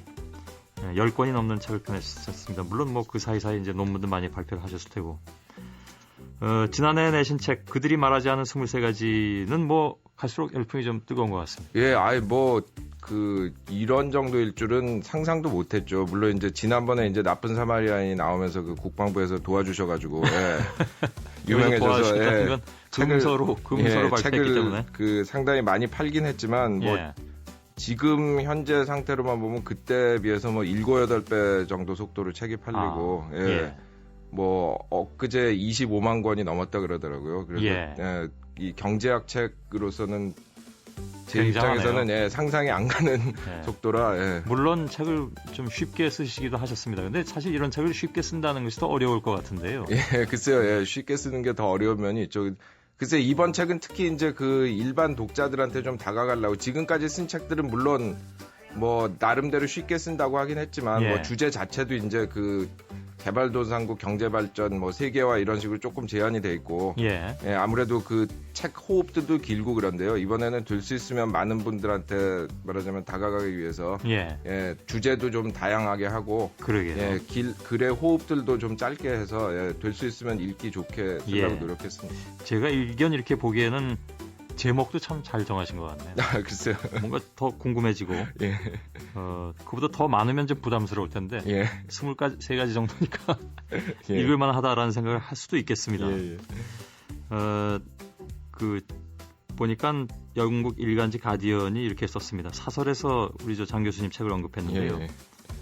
10권이 넘는 책을 펴내셨습니다. 물론 뭐 그 사이사이 이제 논문도 많이 발표하셨을 테고. 지난해 내신 책 그들이 말하지 않은 23가지는 뭐 갈수록 열풍이 좀 뜨거운 것 같습니다. 아예 뭐 이런 정도일 줄은 상상도 못했죠. 물론 이제 지난번에 이제 나쁜 사마리아인이 나오면서 그 국방부에서 도와주셔가지고 유명해져서 금서로 발표했기 때문에 그 상당히 많이 팔긴 했지만 뭐 지금 현재 상태로만 보면 그때에 비해서 뭐 7, 8배 정도 속도로 책이 팔리고 뭐 엊그제 25만 권이 넘었다 그러더라고요. 그래서 이 경제학 책으로서는 제 입장에서는 상상이 안 가는 속도라. 물론 책을 좀 쉽게 쓰시기도 하셨습니다. 근데 사실 이런 책을 쉽게 쓴다는 것이 더 어려울 것 같은데요. 글쎄요. 쉽게 쓰는 게 더 어려운 면이 있죠. 글쎄 이번 책은 특히 이제 그 일반 독자들한테 좀 다가가려고 지금까지 쓴 책들은 물론 뭐 나름대로 쉽게 쓴다고 하긴 했지만 뭐 주제 자체도 이제 그 개발도상국 경제발전 뭐 세계화 이런 식으로 조금 제한이 돼 있고 아무래도 그 책 호흡들도 길고 그런데요. 이번에는 될 수 있으면 많은 분들한테 말하자면 다가가기 위해서 주제도 좀 다양하게 하고 글의 호흡들도 좀 짧게 해서 될 수 있으면 읽기 좋게 쓰려고 노력했습니다. 제가 일견 이렇게 보기에는 제목도 참 잘 정하신 것 같네요. 아, 글쎄요. 뭔가 더 궁금해지고, 예. 그보다 더 많으면 좀 부담스러울 텐데, 예. 23가지 정도니까 예. 읽을만 하다라는 생각을 할 수도 있겠습니다. 예. 보니까 영국 일간지 가디언이 이렇게 썼습니다. 사설에서 우리 장 교수님 책을 언급했는데요. 예.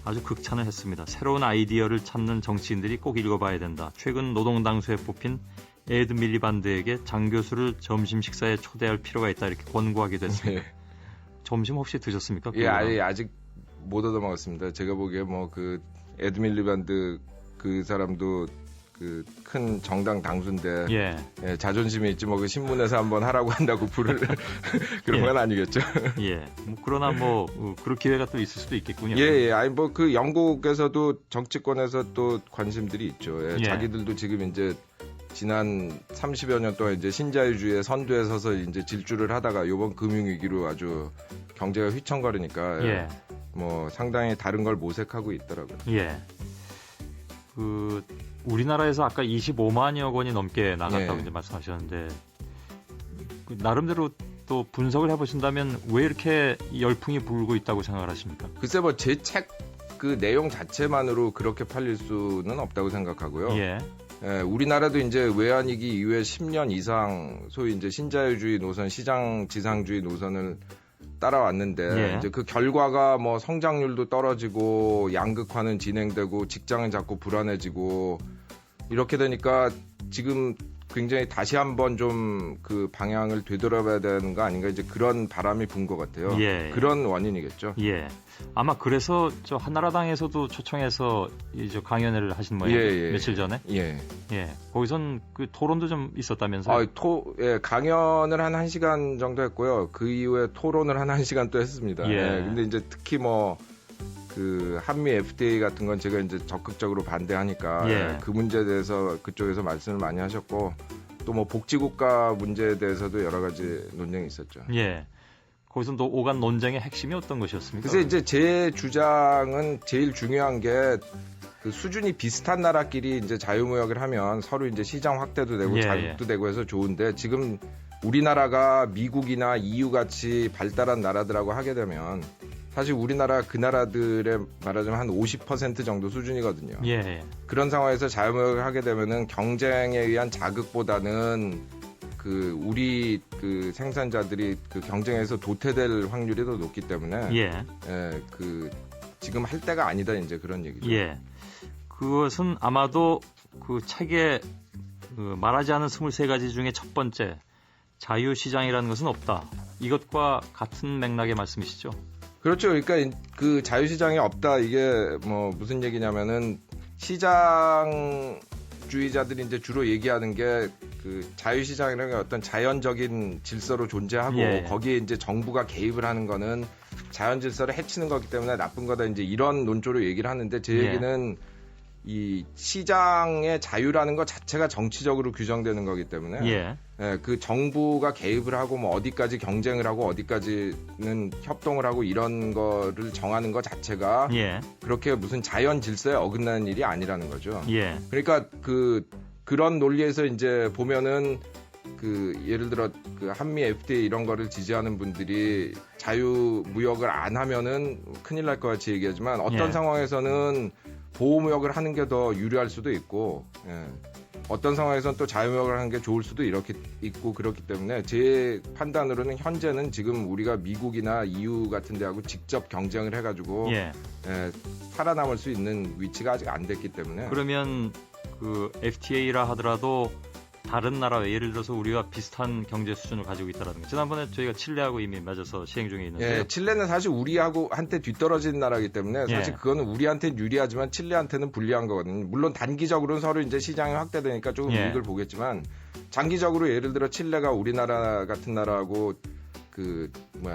아주 극찬을 했습니다. 새로운 아이디어를 찾는 정치인들이 꼭 읽어봐야 된다. 최근 노동당수에 뽑힌 에드 밀리반드에게 장 교수를 점심 식사에 초대할 필요가 있다 이렇게 권고하기도 했습니다. 예. 점심 혹시 드셨습니까? 예, 아직 못 얻어 먹었습니다. 제가 보기에 뭐 그 에드 밀리반드 그 사람도 그 큰 정당 당수인데 예, 자존심이 있지 뭐 그 신문에서 한번 하라고 한다고 부를 그런 건 아니겠죠. 예. 뭐 그러나 뭐 그럴 기회가 또 있을 수도 있겠군요. 예. 아니 뭐 그 영국에서도 정치권에서 또 관심들이 있죠. 예, 예. 자기들도 지금 이제 지난 30여 년 동안 이제 신자유주의 선두에 서서 이제 질주를 하다가 이번 금융위기로 아주 경제가 휘청거리니까 예. 뭐 상당히 다른 걸 모색하고 있더라고요. 예. 우리나라에서 아까 25만여 권이 넘게 나갔다고 이제 말씀하셨는데 나름대로 또 분석을 해보신다면 왜 이렇게 열풍이 불고 있다고 생각을 하십니까? 글쎄 뭐 제 책 그 내용 자체만으로 그렇게 팔릴 수는 없다고 생각하고요. 예. 예, 우리나라도 이제 외환위기 이후에 10년 이상 소위 이제 신자유주의 노선, 시장 지상주의 노선을 따라왔는데 이제 그 결과가 뭐 성장률도 떨어지고 양극화는 진행되고 직장은 자꾸 불안해지고 이렇게 되니까 지금 굉장히 다시 한번 좀 그 방향을 되돌아봐야 되는 거 아닌가 이제 그런 바람이 분 것 같아요. 예. 그런 원인이겠죠. 예. 아마 그래서 저 한나라당에서도 초청해서 이제 강연회를 하신 모양이에요. 며칠 전에. 예. 거기선 그 토론도 좀 있었다면서요? 강연을 한 1시간 정도 했고요. 그 이후에 토론을 한 1시간 또 했습니다. 예. 근데 이제 특히 뭐 그 한미 FTA 같은 건 제가 이제 적극적으로 반대하니까 그 문제에 대해서 그쪽에서 말씀을 많이 하셨고 또 뭐 복지국가 문제에 대해서도 여러 가지 논쟁이 있었죠. 예. 거기서 또 오간 논쟁의 핵심이 어떤 것이었습니까? 그래서 이제 제 주장은 제일 중요한 게 그 수준이 비슷한 나라끼리 이제 자유무역을 하면 서로 이제 시장 확대도 되고 자극도 되고 해서 좋은데 지금 우리나라가 미국이나 EU 같이 발달한 나라들하고 하게 되면 사실 우리나라 그 나라들의 말하자면 한 50% 정도 수준이거든요. 그런 상황에서 자유무역을 하게 되면은 경쟁에 의한 자극보다는 그 우리 그 생산자들이 그 경쟁에서 도태될 확률이 더 높기 때문에 그 지금 할 때가 아니다 이제 그런 얘기죠. 그것은 아마도 그 책에 말하지 않은 23가지 중에 첫 번째 자유시장이라는 것은 없다. 이것과 같은 맥락의 말씀이시죠? 그렇죠. 그러니까 그 자유시장이 없다 이게 뭐 무슨 얘기냐면은 시장주의자들이 이제 주로 얘기하는 게 그 자유시장이라는 게 어떤 자연적인 질서로 존재하고 거기에 이제 정부가 개입을 하는 거는 자연 질서를 해치는 거기 때문에 나쁜 거다 이제 이런 논조로 얘기를 하는데 제 얘기는 이 시장의 자유라는 것 자체가 정치적으로 규정되는 거기 때문에 그 정부가 개입을 하고 뭐 어디까지 경쟁을 하고 어디까지는 협동을 하고 이런 거를 정하는 것 자체가 그렇게 무슨 자연 질서에 어긋나는 일이 아니라는 거죠. 그러니까 그런 논리에서 이제 보면은 그 예를 들어 그 한미 FTA 이런 거를 지지하는 분들이 자유무역을 안 하면은 큰일 날 것 같이 얘기하지만 어떤 상황에서는 보호무역을 하는 게 더 유리할 수도 있고 어떤 상황에서는 또 자유무역을 하는 게 좋을 수도 이렇게 있고 그렇기 때문에 제 판단으로는 현재는 지금 우리가 미국이나 EU 같은 데하고 직접 경쟁을 해가지고 살아남을 수 있는 위치가 아직 안 됐기 때문에 그러면 그 FTA라 하더라도 다른 나라 예를 들어서 우리가 비슷한 경제 수준을 가지고 있다라는 거. 지난번에 저희가 칠레하고 이미 맞아서 시행 중에 있는데 칠레는 사실 우리하고 한테 뒤떨어진 나라이기 때문에 사실 그거는 우리한테는 유리하지만 칠레한테는 불리한 거거든요. 물론 단기적으로는 서로 이제 시장이 확대되니까 조금 이익을 보겠지만 장기적으로 예를 들어 칠레가 우리나라 같은 나라하고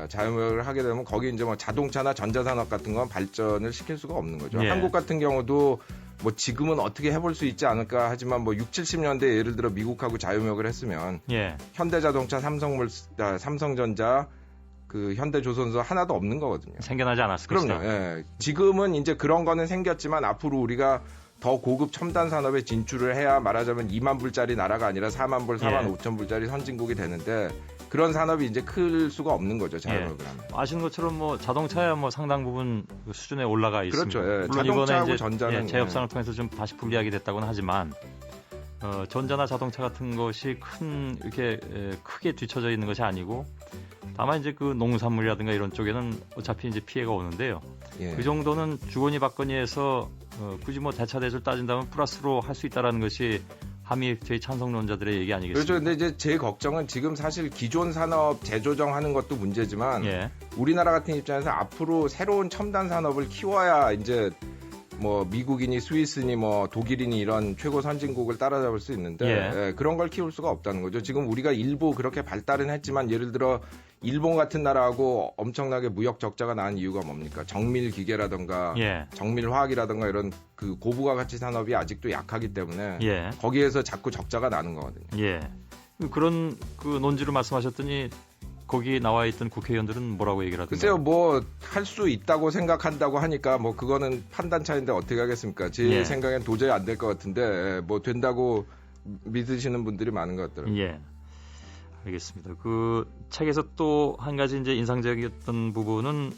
자유무역을 하게 되면 거기 이제 뭐 자동차나 전자산업 같은 건 발전을 시킬 수가 없는 거죠. 한국 같은 경우도 뭐 지금은 어떻게 해볼 수 있지 않을까 하지만 뭐 60, 70년대 예를 들어 미국하고 자유무역을 했으면 현대자동차, 삼성전자, 그 현대조선소 하나도 없는 거거든요. 생겨나지 않았을 것이다. 그럼요. 지금은 이제 그런 거는 생겼지만 앞으로 우리가 더 고급 첨단 산업에 진출을 해야 말하자면 2만 불짜리 나라가 아니라 4만 불, 4만 5천 불짜리 선진국이 되는데 그런 산업이 이제 클 수가 없는 거죠. 자영업을 하면. 아시는 것처럼 뭐 자동차야 뭐 상당 부분 그 수준에 올라가 있습니다. 그렇죠. 예. 물론 자동차하고 이번에 이제 전자는 재협상을 통해서 좀 다시 불리하게 됐다고는 하지만 전자나 자동차 같은 것이 이렇게 크게 뒤처져 있는 것이 아니고 다만 이제 그 농산물이라든가 이런 쪽에는 어차피 이제 피해가 오는데요. 예. 그 정도는 주거니 받거니해서 굳이 뭐 대차 대조를 따진다면 플러스로 할 수 있다라는 것이 한미FTA 찬성론자들의 얘기 아니겠습니까? 그렇죠. 근데 이제 제 걱정은 지금 사실 기존 산업 재조정하는 것도 문제지만 예. 우리나라 같은 입장에서 앞으로 새로운 첨단 산업을 키워야 이제 뭐 미국이니 스위스니 뭐 독일이니 이런 최고 선진국을 따라잡을 수 있는데 예, 그런 걸 키울 수가 없다는 거죠. 지금 우리가 일부 그렇게 발달은 했지만 예를 들어 일본 같은 나라하고 엄청나게 무역 적자가 난 이유가 뭡니까? 정밀 기계라든가 정밀 화학이라든가 이런 그 고부가 가치 산업이 아직도 약하기 때문에 거기에서 자꾸 적자가 나는 거거든요. 예. 그런 그 논지를 말씀하셨더니 거기 나와 있던 국회의원들은 뭐라고 얘기를 하던가요? 글쎄요, 뭐 할 수 있다고 생각한다고 하니까 뭐 그거는 판단 차이인데 어떻게 하겠습니까? 제 생각엔 도저히 안 될 것 같은데 뭐 된다고 믿으시는 분들이 많은 것 같더라고요. 예. 알겠습니다. 그 책에서 또 한 가지 이제 인상적이었던 부분은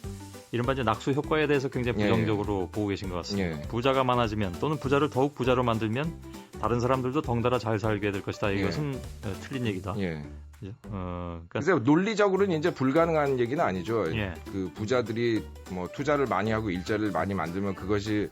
이른바 이제 낙수 효과에 대해서 굉장히 부정적으로 보고 계신 것 같습니다. 부자가 많아지면 또는 부자를 더욱 부자로 만들면 다른 사람들도 덩달아 잘 살게 될 것이다. 이것은 틀린 얘기다. 그러니까 글쎄요, 논리적으로는 이제 불가능한 얘기는 아니죠. 그 부자들이 뭐 투자를 많이 하고 일자리를 많이 만들면 그것이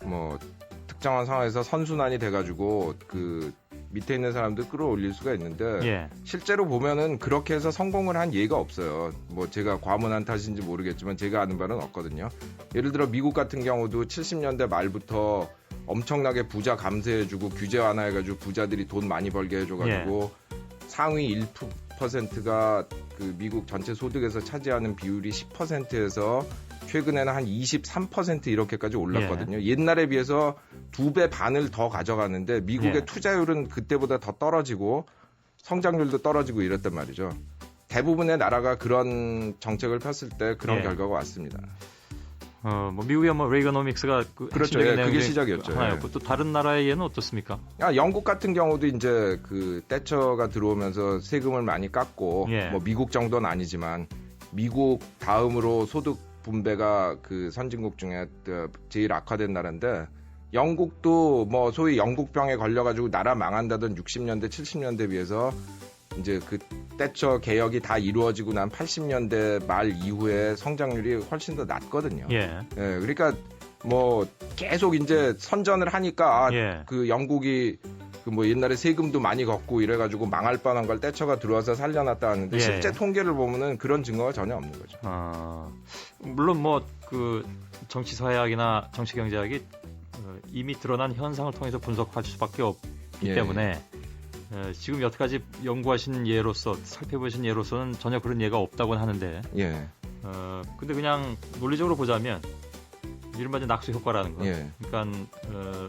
뭐 특정한 상황에서 선순환이 돼가지고 그 밑에 있는 사람들 끌어올릴 수가 있는데 실제로 보면은 그렇게 해서 성공을 한 예가 없어요. 뭐 제가 과문한 탓인지 모르겠지만 제가 아는 바는 없거든요. 예를 들어 미국 같은 경우도 70년대 말부터 엄청나게 부자 감세해주고 규제 완화해가지고 부자들이 돈 많이 벌게 해줘가지고 상위 1%가 그 미국 전체 소득에서 차지하는 비율이 10%에서 최근에는 한 23% 이렇게까지 올랐거든요. 옛날에 비해서 2배 반을 더 가져가는데 미국의 투자율은 그때보다 더 떨어지고 성장률도 떨어지고 이랬단 말이죠. 대부분의 나라가 그런 정책을 폈을 때 그런 결과가 왔습니다. 뭐 미국의 뭐 레이거노믹스가 그렇죠. 그게 시작이었죠. 하나였고 또 다른 나라의 예는 어떻습니까? 영국 같은 경우도 이제 그 태처가 들어오면서 세금을 많이 깎고 뭐 미국 정도는 아니지만 미국 다음으로 소득 분배가 그 선진국 중에 제일 악화된 나라인데 영국도 뭐 소위 영국병에 걸려가지고 나라 망한다던 60년대 70년대 비해서 이제 그 태처 개혁이 다 이루어지고 난 80년대 말 이후에 성장률이 훨씬 더 낮거든요. 그러니까 뭐 계속 이제 선전을 하니까 그 영국이 그 뭐 옛날에 세금도 많이 걷고 이래가지고 망할 뻔한 걸 태처가 들어와서 살려놨다 하는데 실제 통계를 보면은 그런 증거가 전혀 없는 거죠. 물론 뭐 그 정치 사회학이나 정치 경제학이 이미 드러난 현상을 통해서 분석할 수밖에 없기 때문에 지금 여태까지 연구하신 예로서 살펴보신 예로서는 전혀 그런 예가 없다고는 하는데 근데 그냥 논리적으로 보자면 이른바 낙수 효과라는 것 그러니까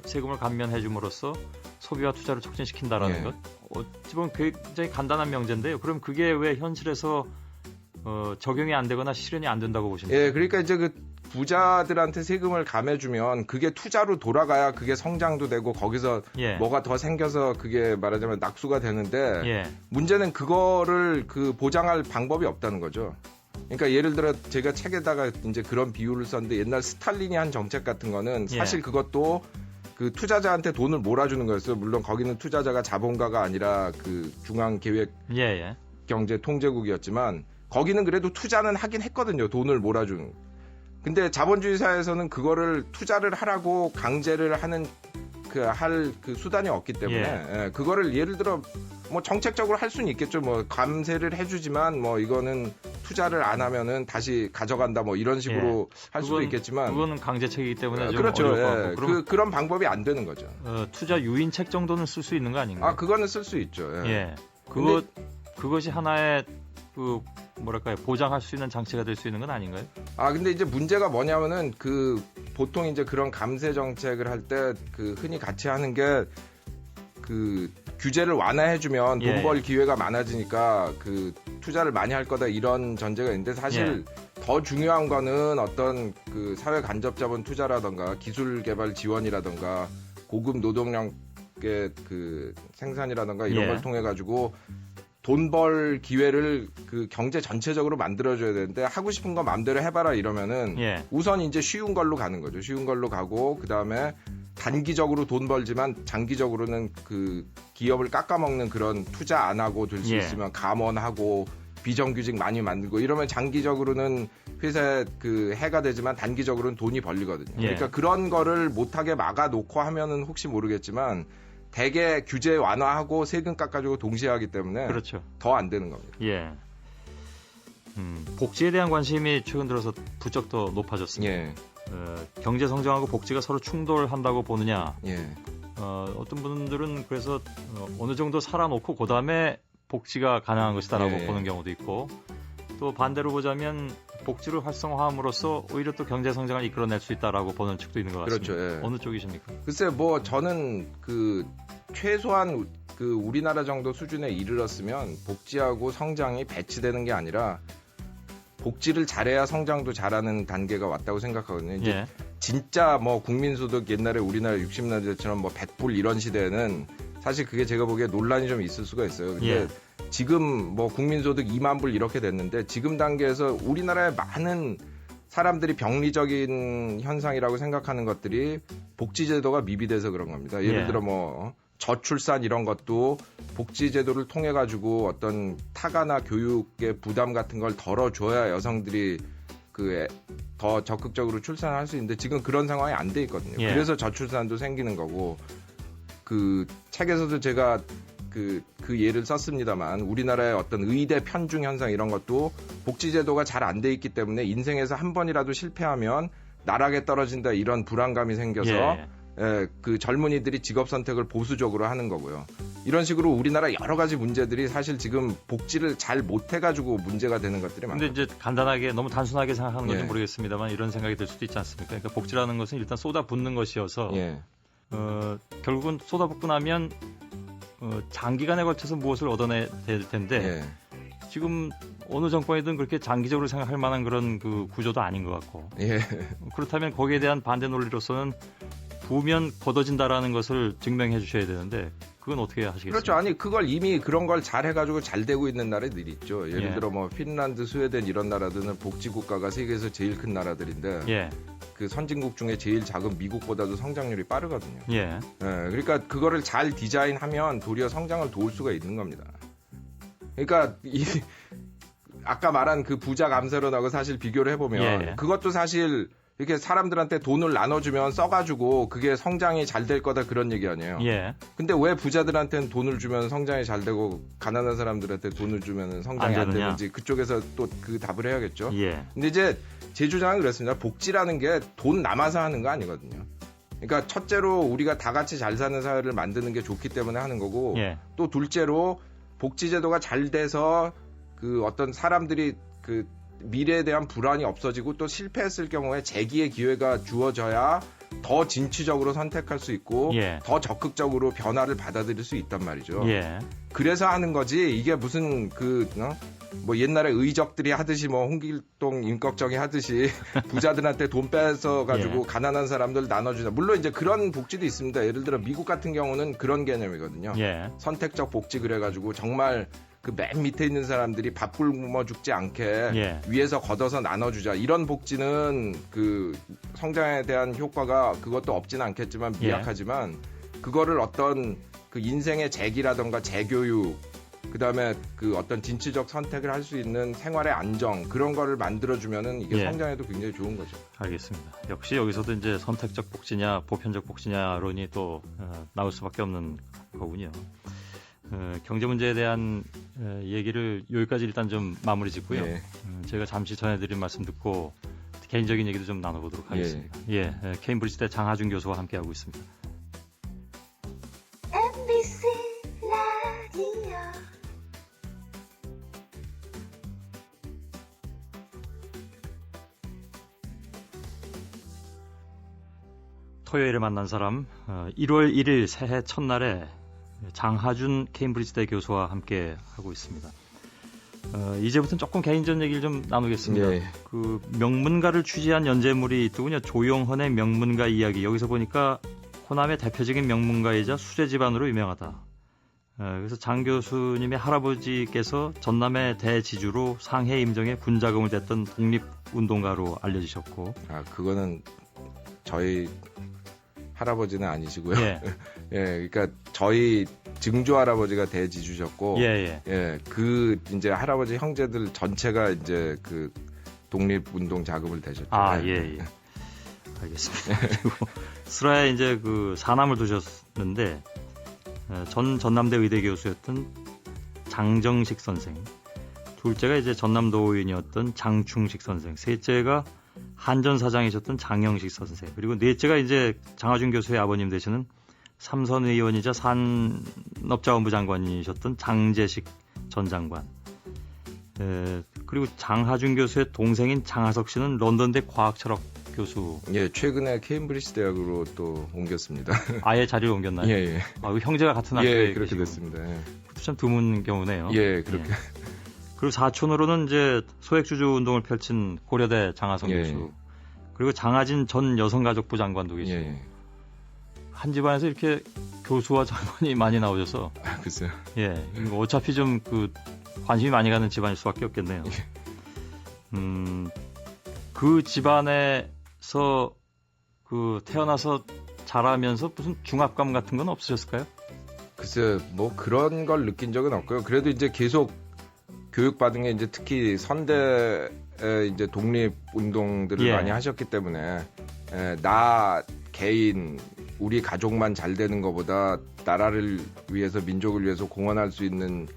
세금을 감면해 줌으로써 소비와 투자를 촉진시킨다라는 것 어찌 보면 굉장히 간단한 명제인데요. 그럼 그게 왜 현실에서 적용이 안 되거나 실현이 안 된다고 보십니까? 그러니까 이제 그 부자들한테 세금을 감해주면 그게 투자로 돌아가야 그게 성장도 되고 거기서 뭐가 더 생겨서 그게 말하자면 낙수가 되는데 문제는 그거를 그 보장할 방법이 없다는 거죠. 그러니까 예를 들어 제가 책에다가 이제 그런 비유를 썼는데 옛날 스탈린이 한 정책 같은 거는 사실 그것도 그 투자자한테 돈을 몰아주는 거였어요. 물론 거기는 투자자가 자본가가 아니라 그 중앙계획경제통제국이었지만 거기는 그래도 투자는 하긴 했거든요. 돈을 몰아주는. 근데 자본주의 사회에서는 그거를 투자를 하라고 강제를 하는 그 수단이 없기 때문에 그거를 예를 들어 뭐 정책적으로 할 수는 있겠죠. 뭐 감세를 해주지만 뭐 이거는 투자를 안 하면은 다시 가져간다 뭐 이런 식으로 할 수도 있겠지만 그거는 강제책이기 때문에 좀 그렇죠. 어려울 것 같고. 그런 방법이 안 되는 거죠. 투자 유인책 정도는 쓸 수 있는 거 아닌가요? 그거는 쓸 수 있죠. 그것이 하나의 그 뭐랄까요 보장할 수 있는 장치가 될 수 있는 건 아닌가요? 근데 이제 문제가 뭐냐면은 그 보통 이제 그런 감세 정책을 할 때 그 흔히 같이 하는 게 그 규제를 완화해주면 돈 벌 기회가 많아지니까 그 투자를 많이 할 거다 이런 전제가 있는데 사실 더 중요한 거는 어떤 그 사회 간접 자본 투자라던가 기술 개발 지원이라던가 고급 노동력의 그 생산이라던가 이런 걸 통해 가지고 돈 벌 기회를 그 경제 전체적으로 만들어줘야 되는데 하고 싶은 거 마음대로 해봐라 이러면은 예. 우선 이제 쉬운 걸로 가는 거죠. 쉬운 걸로 가고 그 다음에 단기적으로 돈 벌지만 장기적으로는 그 기업을 깎아먹는 그런 투자 안 하고 될 수 예. 있으면 감원하고 비정규직 많이 만들고 이러면 장기적으로는 회사에 그 해가 되지만 단기적으로는 돈이 벌리거든요. 예. 그러니까 그런 거를 못하게 막아놓고 하면은 혹시 모르겠지만 대개 규제 완화하고 세금 깎아주고 동시에 하기 때문에 그렇죠. 더 안 되는 겁니다. 예. 복지에 대한 관심이 최근 들어서 부쩍 더 높아졌습니다. 예. 경제 성장하고 복지가 서로 충돌한다고 보느냐. 예. 어떤 분들은 그래서 어느 정도 살아놓고 그다음에 복지가 가능한 것이다라고 예. 보는 경우도 있고 또 반대로 보자면 복지를 활성화함으로써 오히려 또 경제 성장을 이끌어낼 수 있다라고 보는 측도 있는 것 같습니다. 그렇죠. 예. 어느 쪽이십니까? 글쎄 뭐 저는 그 최소한 그 우리나라 정도 수준에 이르렀으면 복지하고 성장이 배치되는 게 아니라 복지를 잘해야 성장도 잘하는 단계가 왔다고 생각하거든요. 이제 예. 진짜 뭐 국민소득 옛날에 우리나라 60년대처럼 뭐 100불 이런 시대에는 사실 그게 제가 보기에 논란이 좀 있을 수가 있어요. 근데 예. 지금 뭐 국민소득 2만 불 이렇게 됐는데 지금 단계에서 우리나라의 많은 사람들이 병리적인 현상이라고 생각하는 것들이 복지제도가 미비돼서 그런 겁니다. 예를 예. 들어 뭐 저출산 이런 것도 복지제도를 통해 가지고 어떤 타가나 교육의 부담 같은 걸 덜어줘야 여성들이 더 적극적으로 출산할 수 있는데 지금 그런 상황이 안 돼 있거든요. 예. 그래서 저출산도 생기는 거고 그 책에서도 제가 그 예를 썼습니다만 우리나라의 어떤 의대 편중 현상 이런 것도 복지제도가 잘 안 돼 있기 때문에 인생에서 한 번이라도 실패하면 나락에 떨어진다 이런 불안감이 생겨서 예. 그 젊은이들이 직업 선택을 보수적으로 하는 거고요. 이런 식으로 우리나라 여러 가지 문제들이 사실 지금 복지를 잘 못해가지고 문제가 되는 것들이 근데 많아요. 이제 간단하게 너무 단순하게 생각하는 건지 예. 모르겠습니다만 이런 생각이 들 수도 있지 않습니까? 그러니까 복지라는 것은 일단 쏟아붓는 것이어서 예. 결국은 쏟아붓고 나면 장기간에 걸쳐서 무엇을 얻어내야 될 텐데 예. 지금 어느 정권이든 그렇게 장기적으로 생각할 만한 그런 그 구조도 아닌 것 같고 예. 그렇다면 거기에 대한 반대 논리로서는 부면 걷어진다라는 것을 증명해 주셔야 되는데 그건 어떻게 하시겠습니까? 그렇죠. 아니 그걸 이미 그런 걸 잘 해가지고 잘 되고 있는 나라들이 있죠. 예를 예. 들어 뭐 핀란드, 스웨덴 이런 나라들은 복지 국가가 세계에서 제일 큰 나라들인데 예. 그 선진국 중에 제일 작은 미국보다도 성장률이 빠르거든요. 예. 그러니까 그거를 잘 디자인하면 도리어 성장을 도울 수가 있는 겁니다. 그러니까 아까 말한 그 부자 감세론하고 사실 비교를 해보면 예. 그것도 사실 이렇게 사람들한테 돈을 나눠주면 써가지고 그게 성장이 잘 될 거다 그런 얘기 아니에요. 예. 근데 왜 부자들한테는 돈을 주면 성장이 잘 되고 가난한 사람들한테 돈을 주면 성장이 안 되느냐? 되는지 그쪽에서 또 그 답을 해야겠죠. 예. 근데 이제 제 주장은 그렇습니다. 복지라는 게 돈 남아서 하는 거 아니거든요. 그러니까 첫째로 우리가 다 같이 잘 사는 사회를 만드는 게 좋기 때문에 하는 거고 예. 또 둘째로 복지제도가 잘 돼서 그 어떤 사람들이 그 미래에 대한 불안이 없어지고 또 실패했을 경우에 재기의 기회가 주어져야 더 진취적으로 선택할 수 있고 예. 더 적극적으로 변화를 받아들일 수 있단 말이죠. 예. 그래서 하는 거지 이게 무슨 뭐 옛날에 의적들이 하듯이 뭐 홍길동 임꺽정이 하듯이 부자들한테 돈 뺏어 가지고 예. 가난한 사람들 나눠주자. 물론 이제 그런 복지도 있습니다. 예를 들어 미국 같은 경우는 그런 개념이거든요. 예. 선택적 복지 그래가지고 정말 그 맨 밑에 있는 사람들이 밥 굶어 죽지 않게 예. 위에서 걷어서 나눠주자. 이런 복지는 그 성장에 대한 효과가 그것도 없지는 않겠지만 예. 미약하지만 그거를 어떤 그 인생의 재기라던가 재교육 그다음에 그 어떤 진취적 선택을 할 수 있는 생활의 안정 그런 거를 만들어주면은 이게 예. 성장에도 굉장히 좋은 거죠. 알겠습니다. 역시 여기서도 이제 선택적 복지냐 보편적 복지냐론이 또 나올 수밖에 없는 거군요. 경제 문제에 대한 얘기를 여기까지 일단 좀 마무리 짓고요. 예. 제가 잠시 전해드린 말씀 듣고 개인적인 얘기도 좀 나눠보도록 하겠습니다. 예, 케임브리지대 장하준 교수와 함께하고 있습니다. MBC 라디오 토요일에 만난 사람 1월 1일 새해 첫날에 장하준 케임브리지대 교수와 함께 하고 있습니다. 이제부터는 조금 개인전 얘기를 좀 나누겠습니다. 예. 그 명문가를 취재한 연재물이 있더군요. 조용헌의 명문가 이야기. 여기서 보니까 호남의 대표적인 명문가이자 수재 집안으로 유명하다. 그래서 장 교수님의 할아버지께서 전남의 대지주로 상해 임정에 군자금을 댔던 독립운동가로 알려지셨고. 아, 그거는 저희 할아버지는 아니시고요. 예. 예, 그러니까 저희 증조 할아버지가 대지주셨고, 그 이제 할아버지 형제들 전체가 이제 그 독립운동 자금을 대셨죠. 아, 예. 알겠습니다. 그리고 슬하에 이제 그 사남을 두셨는데 전남대 의대 교수였던 장정식 선생, 둘째가 이제 전남도인이었던 장충식 선생, 셋째가 한전 사장이셨던 장영식 선생, 그리고 넷째가 이제 장하준 교수의 아버님 되시는 삼선 의원이자 산업자원부 장관이셨던 장재식 전 장관. 그리고 장하준 교수의 동생인 장하석 씨는 런던대 과학철학 교수. 예, 최근에 케임브리지 대학으로 또 옮겼습니다. 아예 자리를 옮겼나요? 예. 아, 형제가 같은 학교에 그렇게 계시고. 됐습니다. 예. 그것도 참 드문 경우네요. 예, 그렇게. 그리고 사촌으로는 이제 소액주주 운동을 펼친 고려대 장하성 교수, 그리고 장하진 전 여성가족부 장관도 계시고. 한 집안에서 이렇게 교수와 장관이 많이 나오셔서. 아, 글쎄요. 예, 이거 어차피 좀 그 관심이 많이 가는 집안일 수밖에 없겠네요. 그 집안에서 그 태어나서 자라면서 무슨 중압감 같은 건 없으셨을까요? 글쎄요, 뭐 그런 걸 느낀 적은 없고요. 그래도 이제 계속 교육받은 게 이제 특히 선대에 이제 독립운동들을 많이 하셨기 때문에 나 개인 우리 가족만 잘 되는 것보다 나라를 위해서 민족을 위해서 공헌할 수 있는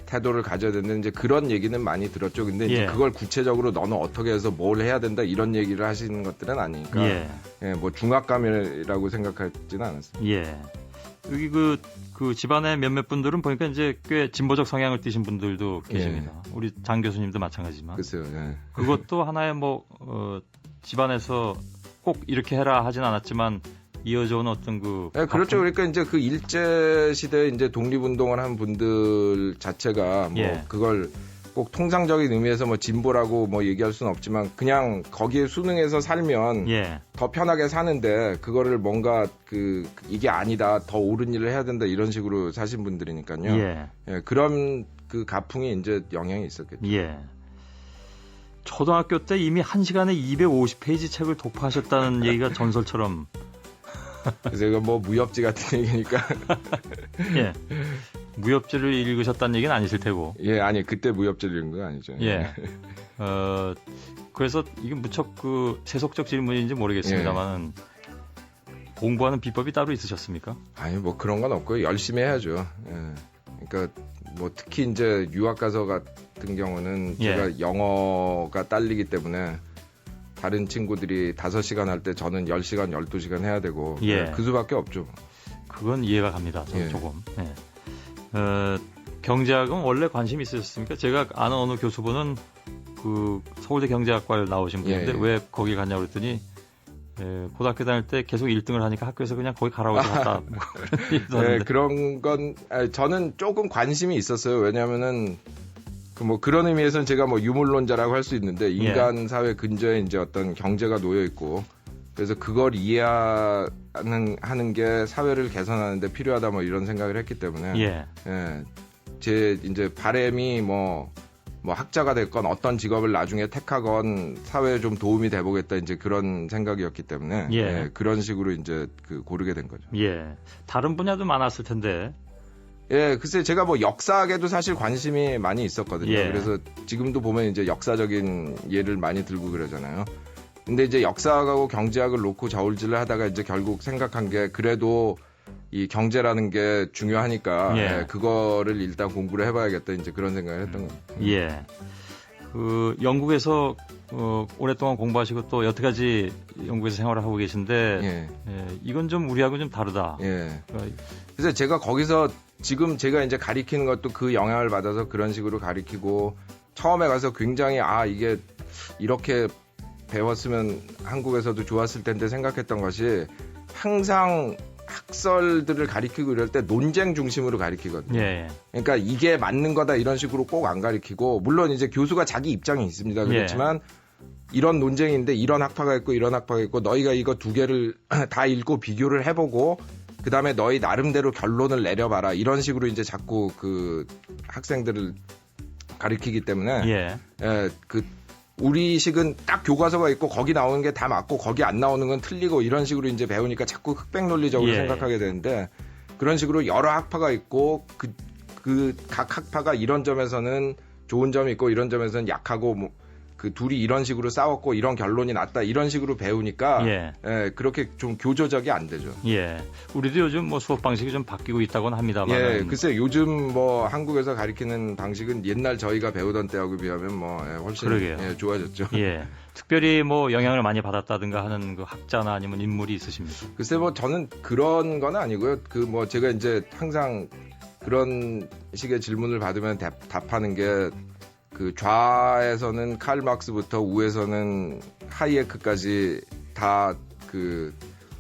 태도를 가져야 되는 이제 그런 얘기는 많이 들었죠. 근데 이제 그걸 구체적으로 너는 어떻게 해서 뭘 해야 된다 이런 얘기를 하시는 것들은 아니니까 뭐 중압감이라고 생각하지는 않았습니다. 여기 그 집안의 몇몇 분들은 보니까 이제 꽤 진보적 성향을 띠신 분들도 계십니다. 우리 장 교수님도 마찬가지지만. 글쎄요. 그것도 하나의 뭐 집안에서 꼭 이렇게 해라 하진 않았지만 이어져온 어떤 그. 그렇죠. 그러니까 이제 그 일제 시대에 이제 독립운동을 한 분들 자체가 뭐 그걸 꼭 통상적인 의미에서 뭐 진보라고 뭐 얘기할 수는 없지만 그냥 거기에 순응해서 살면 더 편하게 사는데 그거를 뭔가 이게 아니다, 더 옳은 일을 해야 된다 이런 식으로 사신 분들이니까요. 그런 그 가풍이 이제 영향이 있었겠죠. 초등학교 때 이미 1시간에 250페이지 책을 독파하셨다는 얘기가 전설처럼. 그래서 이거 뭐 무협지 같은 얘기니까. 무협지를 읽으셨다는 얘기는 아니실 테고. 아니 그때 무협지를 읽은 건 아니죠. 그래서 이게 무척 그 세속적 질문인지 모르겠습니다만 공부하는 비법이 따로 있으셨습니까? 아니 뭐 그런 건 없고요. 열심히 해야죠. 그러니까 뭐 특히 이제 유학 가서 같은 경우는 제가 영어가 딸리기 때문에 다른 친구들이 5시간 할 때 저는 10시간, 12시간 해야 되고 그 수밖에 없죠. 그건 이해가 갑니다. 저는 조금. 경제학은 원래 관심이 있으셨습니까? 제가 아는 어느 교수분은 그 서울대 경제학과를 나오신 분인데 왜 거기 갔냐고 그랬더니 고등학교 다닐 때 계속 1등을 하니까 학교에서 그냥 거기 가라고 했다. 뭐 그런 얘기도 하는데. 그런 건 저는 조금 관심이 있었어요. 왜냐하면은 뭐 그런 의미에서는 제가 뭐 유물론자라고 할 수 있는데 인간 사회 근저에 이제 어떤 경제가 놓여 있고 그래서 그걸 이해하는 게 사회를 개선하는데 필요하다 뭐 이런 생각을 했기 때문에 제 이제 바람이 뭐 학자가 됐건 어떤 직업을 나중에 택하건 사회에 좀 도움이 돼보겠다 이제 그런 생각이었기 때문에 그런 식으로 이제 고르게 된 거죠. 다른 분야도 많았을 텐데. 글쎄 제가 뭐 역사학에도 사실 관심이 많이 있었거든요. 그래서 지금도 보면 이제 역사적인 예를 많이 들고 그러잖아요. 근데 이제 역사학하고 경제학을 놓고 저울질을 하다가 이제 결국 생각한 게 그래도 이 경제라는 게 중요하니까 그거를 일단 공부를 해봐야겠다 이제 그런 생각을 했던 겁니다. 그 영국에서 오랫동안 공부하시고 또 여태까지 영국에서 생활을 하고 계신데 이건 좀 우리하고 좀 다르다. 그래서 제가 거기서 지금 제가 이제 가리키는 것도 그 영향을 받아서 그런 식으로 가리키고 처음에 가서 굉장히 이게 이렇게 배웠으면 한국에서도 좋았을 텐데 생각했던 것이 항상 학설들을 가리키고 이럴 때 논쟁 중심으로 가리키거든요. 그러니까 이게 맞는 거다 이런 식으로 꼭 안 가리키고 물론 이제 교수가 자기 입장이 있습니다. 그렇지만 이런 논쟁인데 이런 학파가 있고 이런 학파가 있고 너희가 이거 두 개를 다 읽고 비교를 해보고 그다음에 너희 나름대로 결론을 내려봐라. 이런 식으로 이제 자꾸 그 학생들을 가리키기 때문에 그 우리식은 딱 교과서가 있고 거기 나오는 게 다 맞고 거기 안 나오는 건 틀리고 이런 식으로 이제 배우니까 자꾸 흑백 논리적으로 생각하게 되는데 그런 식으로 여러 학파가 있고 그 각 학파가 이런 점에서는 좋은 점이 있고 이런 점에서는 약하고 뭐 그 둘이 이런 식으로 싸웠고 이런 결론이 났다 이런 식으로 배우니까 그렇게 좀 교조적이 안 되죠. 우리도 요즘 뭐 수업 방식이 좀 바뀌고 있다고는 합니다만. 글쎄 요즘 뭐 한국에서 가르치는 방식은 옛날 저희가 배우던 때하고 비하면 뭐 훨씬 좋아졌죠. 특별히 뭐 영향을 많이 받았다든가 하는 그 학자나 아니면 인물이 있으십니까? 글쎄 뭐 저는 그런 건 아니고요. 그 뭐 제가 이제 항상 그런 식의 질문을 받으면 답하는 게 그 좌에서는 칼 막스부터 우에서는 하이에크까지 다 그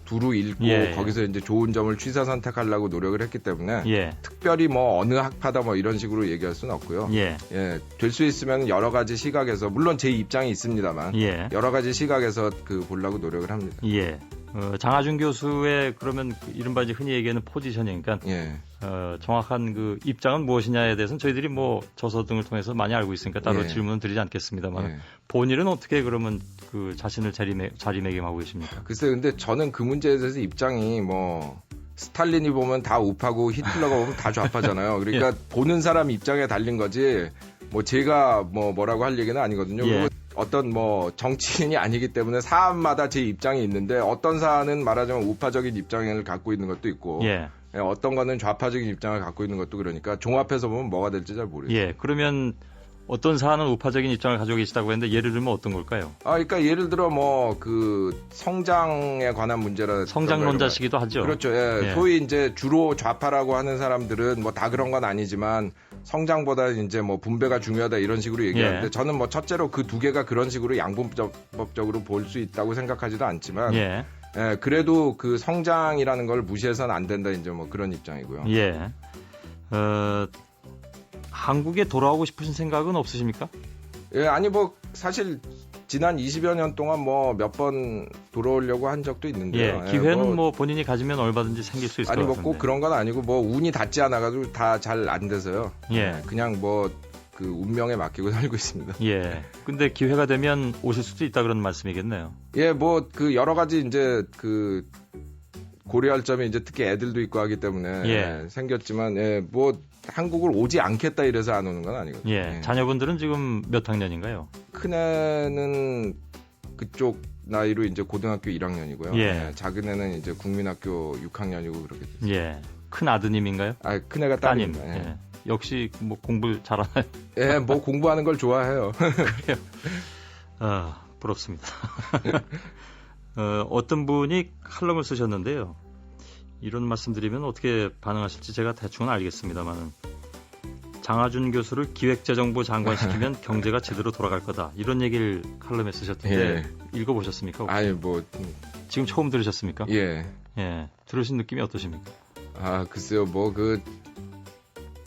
두루 읽고 거기서 이제 좋은 점을 취사 선택하려고 노력을 했기 때문에 특별히 뭐 어느 학파다 뭐 이런 식으로 얘기할 수는 없고요. 될 수 있으면 여러 가지 시각에서 물론 제 입장이 있습니다만 여러 가지 시각에서 그 보려고 노력을 합니다. 장하준 교수의 그러면 그 이른바 이제 흔히 얘기하는 포지셔닝, 그러니까 정확한 그 입장은 무엇이냐에 대해서는 저희들이 뭐 저서 등을 통해서 많이 알고 있으니까 따로 질문은 드리지 않겠습니다만 본인은 어떻게 그러면 그 자신을 자리매김하고 계십니까? 글쎄, 근데 저는 그 문제에 대해서 입장이 뭐 스탈린이 보면 다 우파고 히틀러가 보면 다 좌파잖아요. 그러니까 보는 사람 입장에 달린 거지 뭐 제가 뭐라고 할 얘기는 아니거든요. 그리고 어떤 뭐 정치인이 아니기 때문에 사안마다 제 입장이 있는데 어떤 사안은 말하자면 우파적인 입장을 갖고 있는 것도 있고 어떤 거는 좌파적인 입장을 갖고 있는 것도 그러니까 종합해서 보면 뭐가 될지 잘 모르겠어요. 그러면 어떤 사안은 우파적인 입장을 가지고 계시다고 했는데 예를 들면 어떤 걸까요? 그러니까 예를 들어 뭐 그 성장에 관한 문제라 성장론자시기도 하죠. 그렇죠. 소위 이제 주로 좌파라고 하는 사람들은 뭐 다 그런 건 아니지만 성장보다 이제 뭐 분배가 중요하다 이런 식으로 얘기하는데 저는 뭐 첫째로 그 두 개가 그런 식으로 양분법적으로 볼 수 있다고 생각하지도 않지만 그래도 그 성장이라는 걸 무시해서는 안 된다 이제 뭐 그런 입장이고요. 한국에 돌아오고 싶으신 생각은 없으십니까? 아니 뭐 사실 지난 20여 년 동안 뭐 몇 번 돌아오려고 한 적도 있는데요. 기회는 뭐 본인이 가지면 얼마든지 생길 수 있을 것 같은데. 아니 뭐 꼭 그런 건 아니고 뭐 운이 닿지 않아가지고 다 잘 안 돼서요. 그냥 뭐 그 운명에 맡기고 살고 있습니다. 근데 기회가 되면 오실 수도 있다 그런 말씀이겠네요. 뭐 그 여러 가지 이제 그 고려할 점이 이제 특히 애들도 있고 하기 때문에 생겼지만 뭐 한국을 오지 않겠다 이래서 안 오는 건 아니거든요. 자녀분들은 지금 몇 학년인가요? 큰애는 그쪽 나이로 이제 고등학교 1학년이고요. 작은 애는 이제 국민학교 6학년이고 그렇게 됐어요. 큰 아드님인가요? 큰애가 따님. 딸입니다. 역시 뭐 공부를 잘하나요? 뭐 공부하는 걸 좋아해요. 그래요. 부럽습니다. 어떤 분이 칼럼을 쓰셨는데요. 이런 말씀드리면 어떻게 반응하실지 제가 대충은 알겠습니다만 장하준 교수를 기획재정부 장관시키면 경제가 제대로 돌아갈 거다. 이런 얘기를 칼럼에 쓰셨던데 읽어보셨습니까? 혹시? 아니 뭐 지금 처음 들으셨습니까? 들으신 느낌이 어떠십니까? 글쎄요. 뭐 그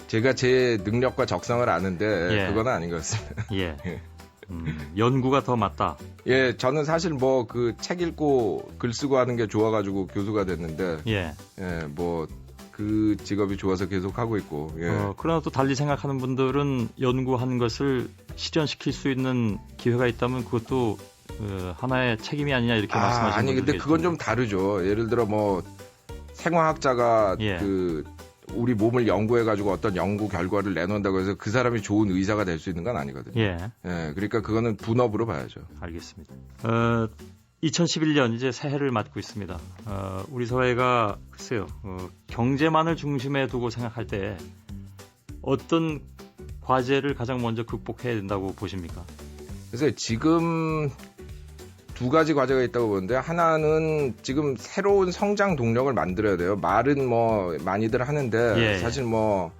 제가 제 능력과 적성을 아는데 그건 아닌 것 같습니다. 연구가 더 맞다. 저는 사실 뭐 그 책 읽고 글 쓰고 하는 게 좋아가지고 교수가 됐는데, 뭐 그 직업이 좋아서 계속 하고 있고. 그러나 또 달리 생각하는 분들은 연구한 것을 실현시킬 수 있는 기회가 있다면 그것도 하나의 책임이 아니냐 이렇게 말씀하시는 분들. 근데 그건 좀 다르죠. 예를 들어 뭐 생화학자가 그 우리 몸을 연구해가지고 어떤 연구 결과를 내놓는다고 해서 그 사람이 좋은 의사가 될 수 있는 건 아니거든요. 그러니까 그거는 분업으로 봐야죠. 알겠습니다. 2011년 이제 새해를 맞고 있습니다. 우리 사회가 글쎄요, 경제만을 중심에 두고 생각할 때 어떤 과제를 가장 먼저 극복해야 된다고 보십니까? 그래서 지금 두 가지 과제가 있다고 보는데 하나는 지금 새로운 성장 동력을 만들어야 돼요. 말은 뭐 많이들 하는데 사실 뭐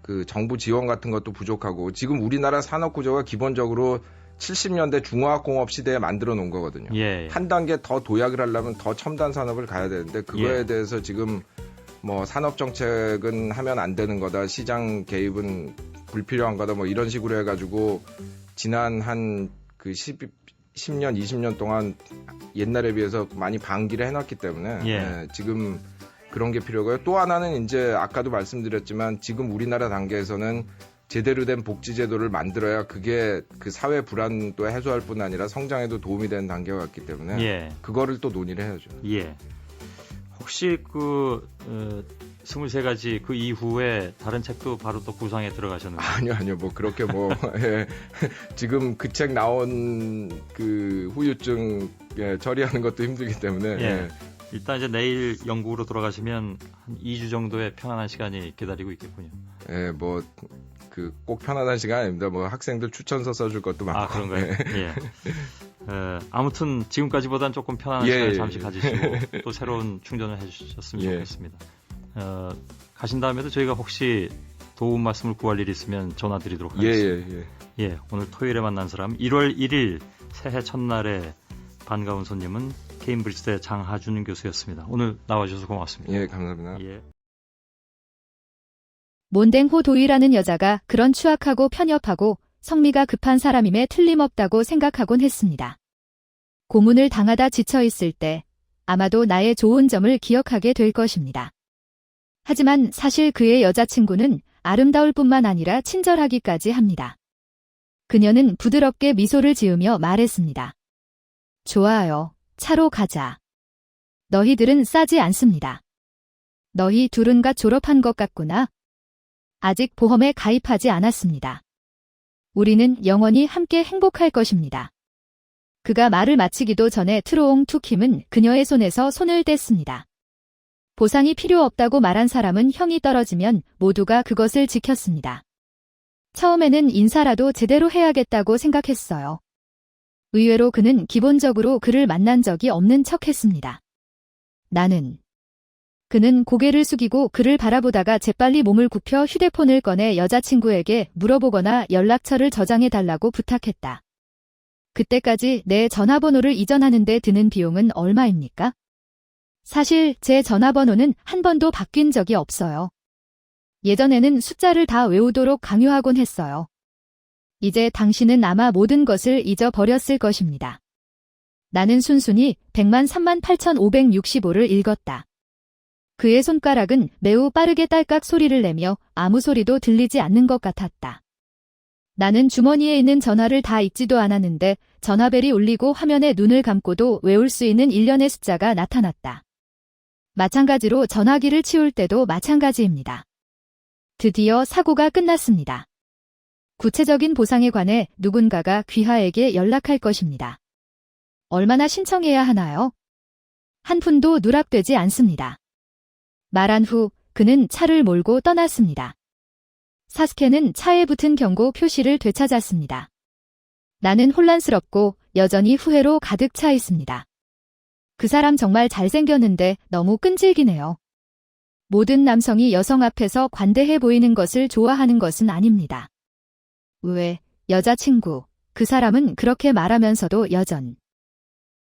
그 정부 지원 같은 것도 부족하고 지금 우리나라 산업 구조가 기본적으로 70년대 중화학공업 시대에 만들어 놓은 거거든요. 한 단계 더 도약을 하려면 더 첨단 산업을 가야 되는데 그거에 대해서 지금 뭐 산업 정책은 하면 안 되는 거다. 시장 개입은 불필요한 거다. 뭐 이런 식으로 해가지고 지난 한 그 10년, 20년 동안 옛날에 비해서 많이 방기를 해놨기 때문에 지금 그런 게 필요고요. 또 하나는 이제 아까도 말씀드렸지만 지금 우리나라 단계에서는 제대로 된 복지 제도를 만들어야 그게 그 사회 불안도 해소할 뿐 아니라 성장에도 도움이 되는 단계가 같기 때문에 예. 그거를 또 논의를 해야죠. 예. 혹시 23가지 그 이후에 다른 책도 바로 또 구상에 들어가셨는가요? 아니요. 뭐 그렇게 예. 지금 그 책 나온 그 후유증 처리하는 것도 힘들기 때문에 예. 일단 이제 내일 영국으로 돌아가시면 한 2주 정도의 편안한 시간이 기다리고 있겠군요. 예, 꼭 편안한 시간 아닙니다. 학생들 추천서 써줄 것도 많고. 아, 그런가요? 예. 아무튼 지금까지보단 조금 편안한 시간을 잠시 가지시고 또 새로운 충전을 해주셨으면 좋겠습니다. 가신 다음에도 저희가 혹시 도움 말씀을 구할 일이 있으면 전화드리도록 하겠습니다. 예, 오늘 토요일에 만난 사람 1월 1일 새해 첫날에 반가운 손님은 케임브리지대 장하준 교수였습니다. 오늘 나와주셔서 고맙습니다. 예, 감사합니다. 예. 몬댕호 도이라는 여자가 그런 추악하고 편협하고 성미가 급한 사람임에 틀림없다고 생각하곤 했습니다. 고문을 당하다 지쳐있을 때 아마도 나의 좋은 점을 기억하게 될 것입니다. 하지만 사실 그의 여자친구는 아름다울 뿐만 아니라 친절하기까지 합니다. 그녀는 부드럽게 미소를 지으며 말했습니다. 좋아요. 차로 가자. 너희들은 싸지 않습니다. 너희 둘은 갓 졸업한 것 같구나. 아직 보험에 가입하지 않았습니다. 우리는 영원히 함께 행복할 것입니다. 그가 말을 마치기도 전에 트로옹 투킴은 그녀의 손에서 손을 뗐습니다. 보상이 필요 없다고 말한 사람은 형이 떨어지면 모두가 그것을 지켰습니다. 처음에는 인사라도 제대로 해야겠다고 생각했어요. 의외로 그는 기본적으로 그를 만난 적이 없는 척했습니다. 그는 고개를 숙이고 그를 바라보다가 재빨리 몸을 굽혀 휴대폰을 꺼내 여자친구에게 물어보거나 연락처를 저장해달라고 부탁했다. 그때까지 내 전화번호를 이전하는 데 드는 비용은 얼마입니까? 사실 제 전화번호는 한 번도 바뀐 적이 없어요. 예전에는 숫자를 다 외우도록 강요하곤 했어요. 이제 당신은 아마 모든 것을 잊어버렸을 것입니다. 나는 순순히 1,038,565를 읽었다. 그의 손가락은 매우 빠르게 딸깍 소리를 내며 아무 소리도 들리지 않는 것 같았다. 나는 주머니에 있는 전화를 다 읽지도 않았는데 전화벨이 울리고 화면에 눈을 감고도 외울 수 있는 일련의 숫자가 나타났다. 마찬가지로 전화기를 치울 때도 마찬가지입니다. 드디어 사고가 끝났습니다. 구체적인 보상에 관해 누군가가 귀하에게 연락할 것입니다. 얼마나 신청해야 하나요? 한 푼도 누락되지 않습니다. 말한 후 그는 차를 몰고 떠났습니다. 사스케는 차에 붙은 경고 표시를 되찾았습니다. 나는 혼란스럽고 여전히 후회로 가득 차 있습니다. 그 사람 정말 잘생겼는데 너무 끈질기네요. 모든 남성이 여성 앞에서 관대해 보이는 것을 좋아하는 것은 아닙니다. 왜, 여자친구, 그 사람은 그렇게 말하면서도 여전